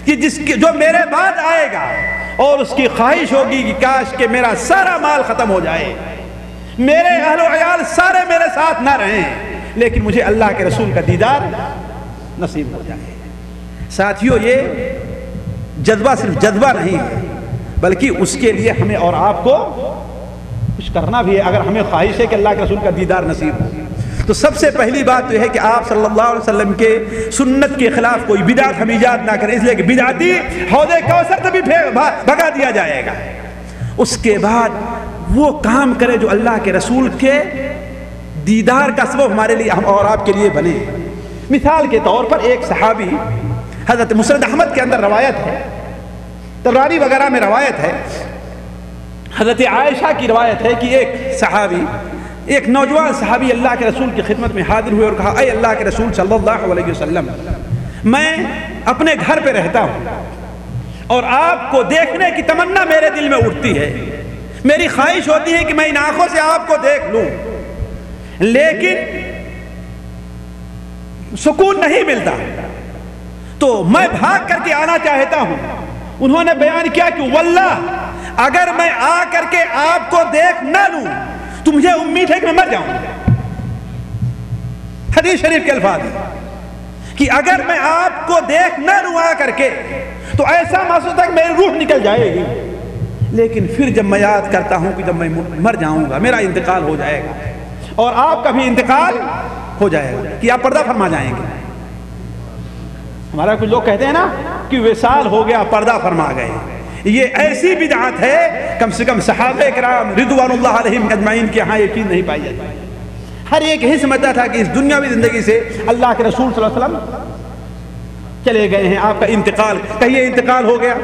کہ جو میرے بعد آئے گا اور اس کی خواہش ہوگی کہ کاش کہ میرا سارا مال ختم ہو جائے، میرے اہل و عیال سارے میرے ساتھ نہ رہیں، لیکن مجھے اللہ کے رسول کا دیدار نصیب ہو جائے۔ ساتھیوں یہ جذبہ صرف جذبہ نہیں ہے، بلکہ اس کے لیے ہمیں اور آپ کو کچھ کرنا بھی ہے۔ اگر ہمیں خواہش ہے کہ اللہ کے رسول کا دیدار نصیب ہو، تو سب سے پہلی بات تو یہ ہے کہ آپ صلی اللہ علیہ وسلم کے سنت کے خلاف کوئی بدعت ہم ایجاد نہ کریں، اس لیے کہ بدعتی حوض کوثر سے بھی بھگا دیا جائے گا۔ اس کے بعد وہ کام کرے جو اللہ کے رسول کے دیدار کا سبب ہمارے لیے ہم اور آپ کے لیے بنے۔ مثال کے طور پر ایک صحابی، حضرت مسند احمد کے اندر روایت ہے، تبرانی وغیرہ میں روایت ہے، حضرت عائشہ کی روایت ہے کہ ایک صحابی، ایک نوجوان صحابی اللہ کے رسول کی خدمت میں حاضر ہوئے اور کہا، اے اللہ کے رسول صلی اللہ علیہ وسلم، میں اپنے گھر پہ رہتا ہوں اور آپ کو دیکھنے کی تمنا میرے دل میں اٹھتی ہے، میری خواہش ہوتی ہے کہ میں ان آنکھوں سے آپ کو دیکھ لوں، لیکن سکون نہیں ملتا، تو میں بھاگ کر کے آنا چاہتا ہوں۔ انہوں نے بیان کیا کہ واللہ اگر میں آ کر کے آپ کو دیکھ نہ لوں تو مجھے امید ہے کہ میں مر جاؤں گا۔ حدیث شریف کے الفاظ ہیں کہ اگر میں آپ کو دیکھ نہ لوں آ کر کے تو ایسا محسوس ہوتا ہے کہ میری روح نکل جائے گی، لیکن پھر جب میں یاد کرتا ہوں کہ جب میں مر جاؤں گا، میرا انتقال ہو جائے گا اور آپ کا بھی انتقال ہو جائے گا کہ آپ پردہ فرما جائیں گے۔ ہمارا کچھ لوگ کہتے ہیں نا کہ وصال ہو گیا، پردہ فرما گئے، یہ ایسی بدعت ہے کم سے کم صحابہ کرام رضوان اللہ علیہم اجمعین کے ہاں یہ چیز نہیں پائی جاتی۔ ہر ایک ہی سمجھتا تھا کہ اس دنیاوی زندگی سے اللہ کے رسول صلی اللہ علیہ وسلم چلے گئے ہیں، آپ کا انتقال، کہیے انتقال ہو گیا،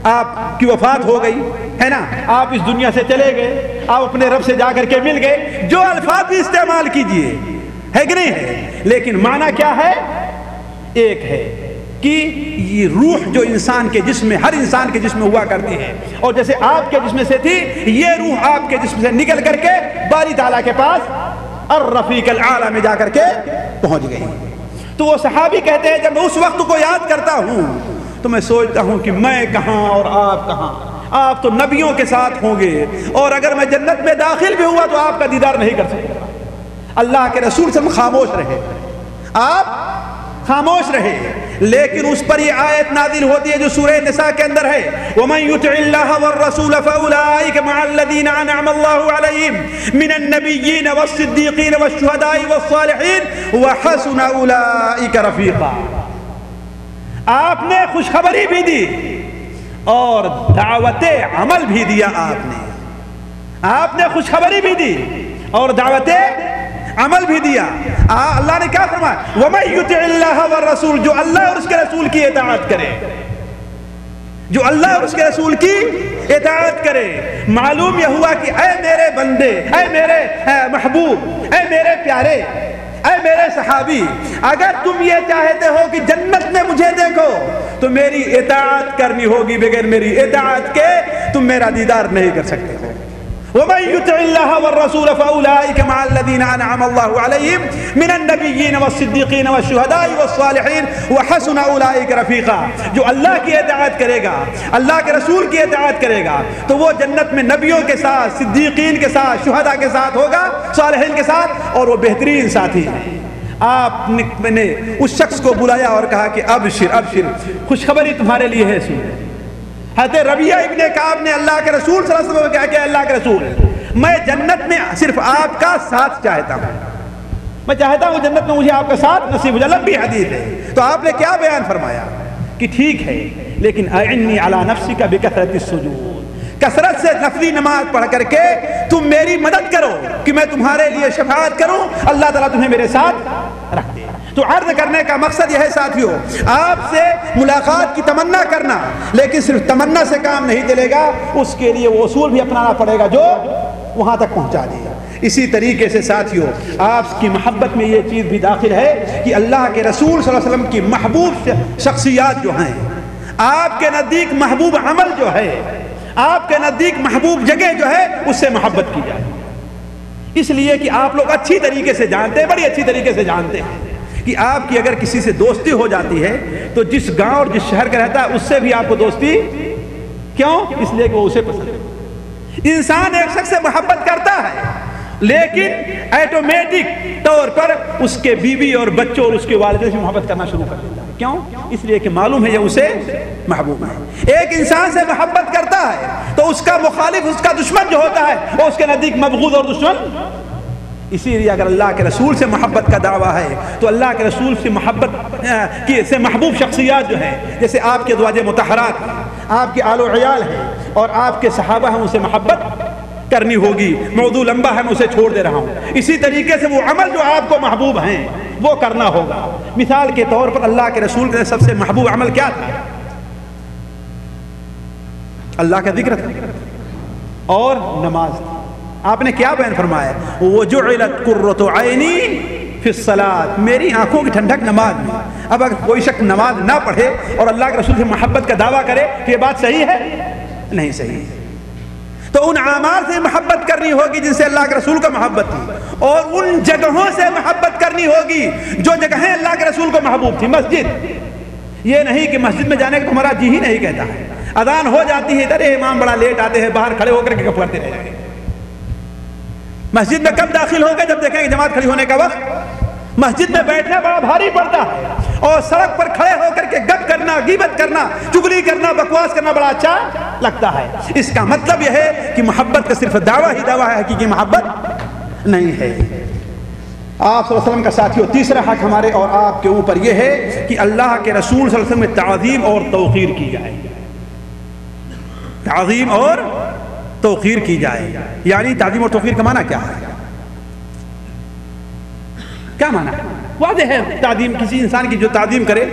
آپ کی وفات ہو گئی ہے نا، آپ اس دنیا سے چلے گئے، آپ اپنے رب سے جا کر کے مل گئے، جو الفاظ بھی استعمال کیجئے، ہے کہ نہیں ہے؟ لیکن معنی کیا ہے؟ ایک ہے کہ یہ روح جو انسان کے جسم میں، ہر انسان کے جسم میں ہوا کرتی ہے، اور جیسے آپ کے جسم سے تھی، یہ روح آپ کے جسم سے نکل کر کے باری تعالیٰ کے پاس الرفیق الاعلی میں جا کر کے پہنچ گئی۔ تو وہ صحابی کہتے ہیں جب میں اس وقت کو یاد کرتا ہوں تو میں سوچتا ہوں کہ میں کہاں اور آپ کہاں۔ آپ تو نبیوں کے ساتھ ہوں گے، اور اگر میں جنت میں داخل بھی ہوا تو آپ کا دیدار نہیں کر سکتا۔ اللہ کے رسول سے خاموش رہے، آپ خاموش رہے، لیکن اس پر یہ آیت نازل ہوتی ہے جو سورہ نساء کے اندر ہے، وَمَن يُطِعِ اللَّهَ وَالرَّسُولَ فَأُولَٰئِكَ مَعَ الَّذِينَ أَنْعَمَ اللَّهُ عَلَيْهِم مِّنَ النَّبِيِّينَ وَالصِّدِّيقِينَ وَالشُّهَدَاءِ وَالصَّالِحِينَ وَحَسُنَ أُولَٰئِكَ رَفِيقًا۔ آپ نے خوشخبری بھی دی اور دعوت عمل بھی دیا، آپ نے خوشخبری بھی دی اور دعوت عمل بھی دیا۔ اللہ نے کیا فرمایا؟ وَمَن يُطِعِ اللَّهَ وَالرَّسُولَ، جو اللہ اور اس کے رسول کی اطاعت کرے، جو اللہ اور اس کے رسول کی اطاعت کرے۔ معلوم یہ ہوا کہ اے میرے بندے، اے میرے محبوب، اے میرے پیارے، اے میرے صحابی، اگر تم یہ چاہتے ہو کہ جنت میں مجھے دیکھو تو میری اطاعت کرنی ہوگی، بغیر میری اطاعت کے تم میرا دیدار نہیں کر سکتے ہو۔ وَمَن يُطِعِ اللَّهَ وَالرَّسُولَ فَأُولَٰئِكَ مَعَ الَّذِينَ أَنْعَمَ اللَّهُ عَلَيْهِم مِّنَ النَّبِيِّينَ وَالصِّدِّيقِينَ وَالشُّهَدَاءِ وَالصَّالِحِينَ وَحَسُنَ أُولَٰئِكَ رَفِيقًا۔ جو اللہ کی اطاعت کرے گا، اللہ کے رسول کی اطاعت کرے گا، تو وہ جنت میں نبیوں کے ساتھ، صدیقین کے ساتھ، شہداء کے ساتھ ہوگا، صالحین کے ساتھ، اور وہ بہترین ساتھی ہیں۔ آپ نے اس شخص کو بلایا اور کہا کہ ابشر ابشر، خوشخبری تمہارے لیے ہے، سن۔ حضرت ربیعہ ابن کعب نے اللہ کے رسول صلی اللہ علیہ وسلم کو کہا کہ اللہ کے رسول، میں جنت میں صرف آپ کا ساتھ چاہتا ہوں، میں چاہتا ہوں جنت میں مجھے آپ کا ساتھ نصیب ہو جائے۔ لمبی حدیث ہے۔ تو آپ نے کیا بیان فرمایا کہ ٹھیک ہے، لیکن اعنی علی نفسک بکثرۃ السجود، کثرت سے نفلی نماز پڑھ کر کے تم میری مدد کرو کہ میں تمہارے لیے شفاعت کروں، اللہ تعالیٰ تمہیں میرے ساتھ رکھ دے۔ تو عرض کرنے کا مقصد یہ ہے ساتھیوں، آپ سے ملاقات کی تمنا کرنا، لیکن صرف تمنا سے کام نہیں چلے گا، اس کے لیے وہ اصول بھی اپنانا پڑے گا جو وہاں تک پہنچا دے۔ اسی طریقے سے ساتھیوں، آپ کی محبت میں یہ چیز بھی داخل ہے کہ اللہ کے رسول صلی اللہ علیہ وسلم کی محبوب شخصیات جو ہیں، آپ کے نزدیک محبوب عمل جو ہے، آپ کے نزدیک محبوب جگہ جو ہے، اس سے محبت کی جائے۔ اس لیے کہ آپ لوگ اچھی طریقے سے جانتے ہیں، بڑی اچھی طریقے سے جانتے ہیں کہ آپ کی اگر کسی سے دوستی ہو جاتی ہے تو جس گاؤں اور جس شہر کا رہتا ہے اس سے بھی آپ کو دوستی، کیوں؟ اس لیے کہ وہ اسے پسند ہے۔ انسان ایک شخص سے محبت کرتا ہے، لیکن ایٹومیٹک طور پر اس کے بیوی اور بچوں اور اس کے والدین سے محبت کرنا شروع کر دیتا ہے۔ کیوں؟ اس لیے کہ معلوم ہے یہ اسے محبوب ہے۔ ایک انسان سے محبت کرتا ہے تو اس کا مخالف، اس کا دشمن جو ہوتا ہے، وہ اس کے نزدیک مبغوض اور دشمن۔ اسی لیے اگر اللہ کے رسول سے محبت کا دعویٰ ہے تو اللہ کے رسول سے محبت سے محبوب شخصیات جو ہیں، جیسے آپ کے ازواج مطہرات ہیں، آپ کے آل و عیال ہیں اور آپ کے صحابہ ہیں، ان سے محبت کرنی ہوگی۔ موضوع لمبا ہے، میں اسے چھوڑ دے رہا ہوں۔ اسی طریقے سے وہ عمل جو آپ کو محبوب ہیں وہ کرنا ہوگا۔ مثال کے طور پر اللہ کے رسول کے سب سے محبوب عمل کیا تھا؟ اللہ کا ذکر تھا اور نماز تھی۔ آپ نے کیا بیان فرمایا؟ وَجُعِلَتْ قُرَّةُ عَيْنِي فِي الصَّلَاةِ، میری آنکھوں کی ٹھنڈک نماز میں۔ اب اگر کوئی شخص نماز نہ پڑھے اور اللہ کے رسول سے محبت کا دعویٰ کرے تو یہ بات صحیح ہے؟ نہیں صحیح ہے۔ تو ان اعمال سے محبت کرنی ہوگی جن سے اللہ کے رسول کو محبت تھی، اور ان جگہوں سے محبت کرنی ہوگی جو جگہیں اللہ کے رسول کو محبوب تھی۔ مسجد، یہ نہیں کہ مسجد میں جانے کا تمہارا جی ہی نہیں کہتا ہے، اذان ہو جاتی ہے، ادھر امام بڑا لیٹ آتے ہیں، باہر کھڑے ہو کر کے گپ کرتے رہ جائیں گے۔ مسجد میں کب داخل ہوگے؟ جب دیکھیں گے جماعت کھڑی ہونے کا وقت۔ مسجد میں بیٹھنا بڑا بھاری پڑتا ہے، اور سڑک پر کھڑے ہو کر کے گپ کرنا، غیبت کرنا، چگلی کرنا، بکواس کرنا بڑا اچھا لگتا ہے۔ اس کا مطلب یہ ہے کہ محبت کا صرف دعویٰ ہی دعویٰ ہے، حقیقی محبت نہیں ہے۔ آپ صلی اللہ علیہ وسلم کا ساتھیوں، تیسرا حق ہمارے اور آپ کے اوپر یہ ہے کہ اللہ کے رسول صلی اللہ علیہ وسلم میں تعظیم اور توقیر کی جائے۔ تعظیم اور توقیر کی جائے، یعنی تعظیم اور توقیر کا معنی کیا ہے؟ کیا معنی ہے؟ واضح ہے، تعظیم کسی انسان کی جو تعظیم کرے۔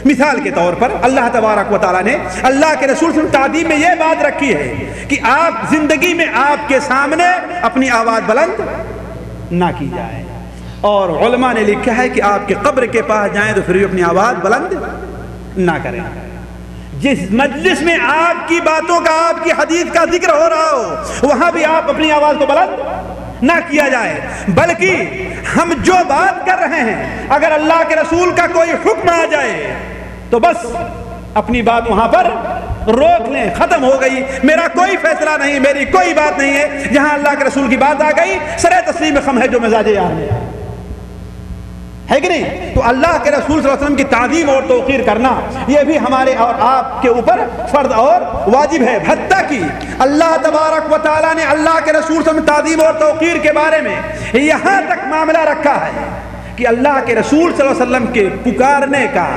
مثال کے طور پر اللہ تبارک و تعالیٰ نے اللہ کے رسول صلی اللہ علیہ وسلم تعظیم میں یہ بات رکھی ہے کہ آپ زندگی میں آپ کے سامنے اپنی آواز بلند نہ کی جائے۔ اور علماء نے لکھا ہے کہ آپ کے قبر کے پاس جائیں تو پھر بھی اپنی آواز بلند نہ کریں. جس مجلس میں آپ کی باتوں کا، آپ کی حدیث کا ذکر ہو رہا ہو، وہاں بھی آپ اپنی آواز کو بلند نہ کیا جائے، بلکہ ہم جو بات کر رہے ہیں اگر اللہ کے رسول کا کوئی حکم آ جائے تو بس اپنی بات وہاں پر روک لیں، ختم ہو گئی، میرا کوئی فیصلہ نہیں، میری کوئی بات نہیں ہے. جہاں اللہ کے رسول کی بات آ گئی سرے تسلیم خم ہے جو مزاج یار ہے کہ نہیں. تو اللہ کے رسول صلی اللہ علیہ وسلم کی تعظیم اور توقیر کرنا یہ بھی ہمارے اور آپ کے اوپر فرض اور واجب ہے. حتیٰ کہ اللہ تبارک و تعالیٰ نے اللہ کے رسول صلی اللہ علیہ وسلم تعظیم اور توقیر کے بارے میں یہاں تک معاملہ رکھا ہے کہ اللہ کے رسول صلی اللہ علیہ وسلم کے پکارنے کا،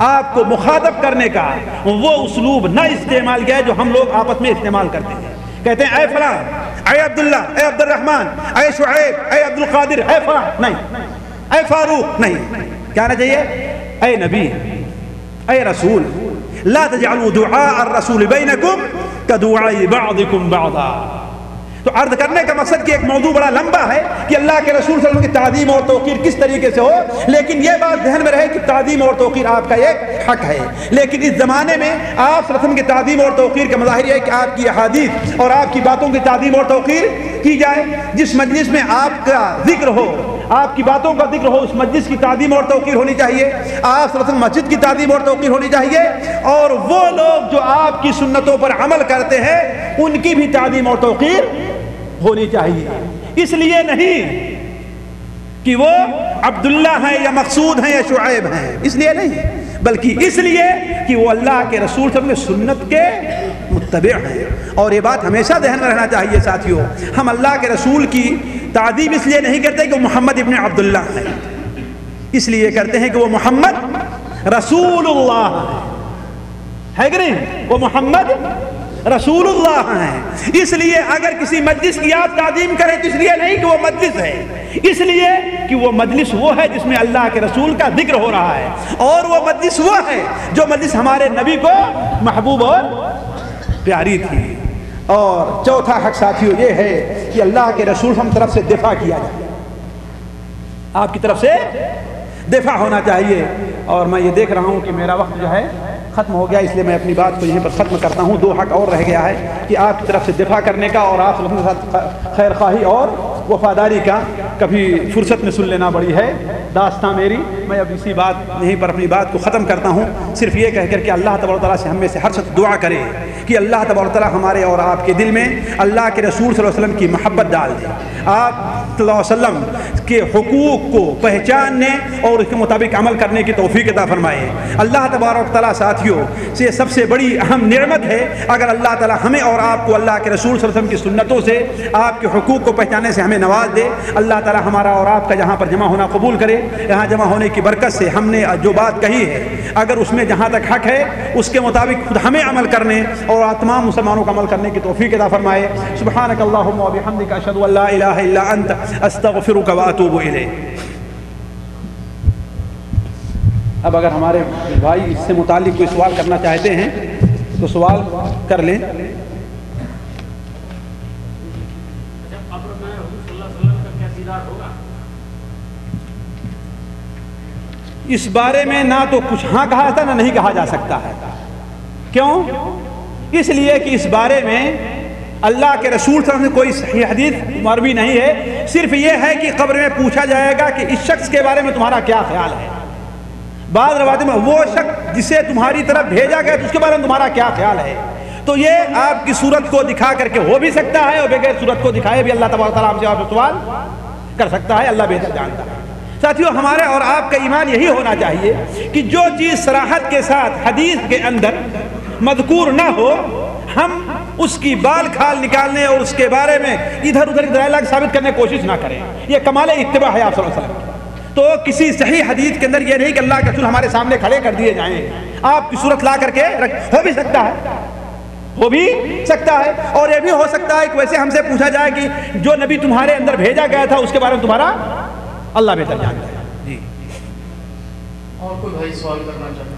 آپ کو مخاطب کرنے کا وہ اسلوب نہ استعمال کیا ہے جو ہم لوگ آپس میں استعمال کرتے ہیں. کہتے ہیں اے فلاں، اے عبداللہ، اے عبد الرحمن، اے شعیب، اے عبد القادر، اے فلاں، نہیں، اے فاروق، نہیں. کیا آنا چاہیے؟ اے نبی، اے رسول. لا تجعلوا دعاء الرسول بینکم کدعاء بعضکم بعضا. تو عرض کرنے کا مقصد کہ ایک موضوع بڑا لمبا ہے کہ اللہ کے رسول صلی اللہ علیہ وسلم کی تعظیم اور توقیر کس طریقے سے ہو، لیکن یہ بات ذہن میں رہے کہ تعظیم اور توقیر آپ کا ایک حق ہے. لیکن اس زمانے میں آپ صلی اللہ علیہ وسلم کی تعظیم اور توقیر کا مظاہر یہ ہے کہ آپ کی احادیث اور آپ کی باتوں کی تعظیم اور توقیر کی جائے. جس مجلس میں آپ کا ذکر ہو، آپ کی باتوں کا ذکر ہو، اس مجلس کی تعظیم اور توقیر ہونی چاہیے. آپ صلی اللہ علیہ وسلم مسجد کی تعظیم اور توقیر ہونی چاہیے، اور وہ لوگ جو آپ کی سنتوں پر عمل کرتے ہیں ان کی بھی تعظیم اور توقیر ہونی چاہیے. اس لیے نہیں کہ وہ عبداللہ ہیں یا مقصود ہیں یا شعیب ہیں، اس لیے نہیں، بلکہ اس لیے کہ وہ اللہ کے رسول صلی اللہ علیہ وسلم سنت کے متبع ہیں. اور یہ بات ہمیشہ ذہن میں رہنا چاہیے ساتھیوں. ہم اللہ کے رسول کی تعظیم اس لیے نہیں کرتے کہ وہ محمد ابن عبداللہ ہیں، اس لیے کرتے ہیں کہ وہ محمد رسول اللہ ہے کہ نہیں، وہ محمد رسول اللہ ہیں. اس لیے اگر کسی مجلس کی آپ تعظیم کریں تو اس لیے نہیں کہ وہ مجلس ہے، اس لیے کہ وہ مجلس وہ ہے جس میں اللہ کے رسول کا ذکر ہو رہا ہے، اور وہ مجلس وہ ہے جو مجلس ہمارے نبی کو محبوب اور پیاری تھی. اور چوتھا حق ساتھیوں یہ ہے کہ اللہ کے رسول ہم طرف سے دفاع کیا جائے، آپ کی طرف سے دفاع ہونا چاہیے. اور میں یہ دیکھ رہا ہوں کہ میرا وقت جو ہے ختم ہو گیا، اس لیے میں اپنی بات کو یہیں پر ختم کرتا ہوں. 2 حق اور رہ گیا ہے کہ آپ کی طرف سے دفاع کرنے کا اور آپ کے ساتھ خیر خواہی اور وفاداری کا. کبھی فرصت میں سن لینا بڑی ہے داستان میری. میں اب اسی بات یہیں پر اپنی بات کو ختم کرتا ہوں، صرف یہ کہہ کر کہ اللہ تبارک و تعالیٰ سے ہم میں سے ہر شخص دعا کرے کہ اللہ تبارک و تعالیٰ ہمارے اور آپ کے دل میں اللہ کے رسول صلی اللہ علیہ وسلم کی محبت ڈال دے، آپ صلی اللہ علیہ وسلم کے حقوق کو پہچاننے اور اس کے مطابق عمل کرنے کی توفیق عطا فرمائے. اللہ تبارک و تعالیٰ ساتھیوں سے سب سے بڑی اہم نعمت ہے اگر اللہ تعالیٰ ہمیں اور آپ کو اللہ کے رسول صلی اللہ علیہ وسلم کی سنتوں سے، آپ کے حقوق کو پہچاننے سے ہمیں نواز دے. اللہ تعالیٰ ہمارا اور آپ کا جہاں پر جمع ہونا قبول کرے. یہاں جمع ہونے کی برکت سے ہم نے جو بات کہی ہے اگر اس میں جہاں تک حق ہے اس کے مطابق خود ہمیں عمل کرنے اور تمام مسلمانوں کو عمل کرنے کی توفیق عطا فرمائے. سبحانک اللہم و بحمدک اشہد ان لا الہ الا انت استغفرک و اتوب الیک. اب اگر ہمارے بھائی اس سے متعلق کوئی سوال کرنا چاہتے ہیں تو سوال کر لیں. اس بارے میں نہ تو کچھ ہاں کہا جاتا نہ نہیں کہا جا سکتا ہے. کیوں؟ اس لیے کہ اس بارے میں اللہ کے رسول صلی اللہ علیہ وسلم سے کوئی صحیح حدیث مروی نہیں ہے. صرف یہ ہے کہ قبر میں پوچھا جائے گا کہ اس شخص کے بارے میں تمہارا کیا خیال ہے. بعض روایتوں میں وہ شخص جسے تمہاری طرف بھیجا گیا تو اس کے بارے میں تمہارا کیا خیال ہے. تو یہ آپ کی صورت کو دکھا کر کے ہو بھی سکتا ہے اور بغیر صورت کو دکھائے بھی اللہ تبارک و تعالیٰ ہم سے آپ سوال کر سکتا ہے. اللہ بہتر جانتا ہے. ساتھیوں ہمارے اور آپ کا ایمان یہی ہونا چاہیے کہ جو چیز صراحت کے ساتھ حدیث کے اندر مذکور نہ ہو ہم اس کی بال کھال نکالنے اور اس کے بارے میں ادھر ادھر دلائل ثابت کرنے کی کوشش نہ کریں. یہ کمال اتباع ہے آپ صلی اللہ علیہ وسلم. تو کسی صحیح حدیث کے اندر یہ نہیں کہ اللہ کے رسول ہمارے سامنے کھڑے کر دیے جائیں، آپ کی صورت لا کر کے ہو بھی سکتا ہے، ہو بھی سکتا ہے. اور یہ بھی ہو سکتا ہے کہ ویسے ہم سے پوچھا جائے کہ جو نبی تمہارے اندر بھیجا گیا تھا اس کے بارے میں تمہارا اللہ بہتر جانتا ہے. جی اور کوئی بھائی سوال کرنا چاہتا ہے؟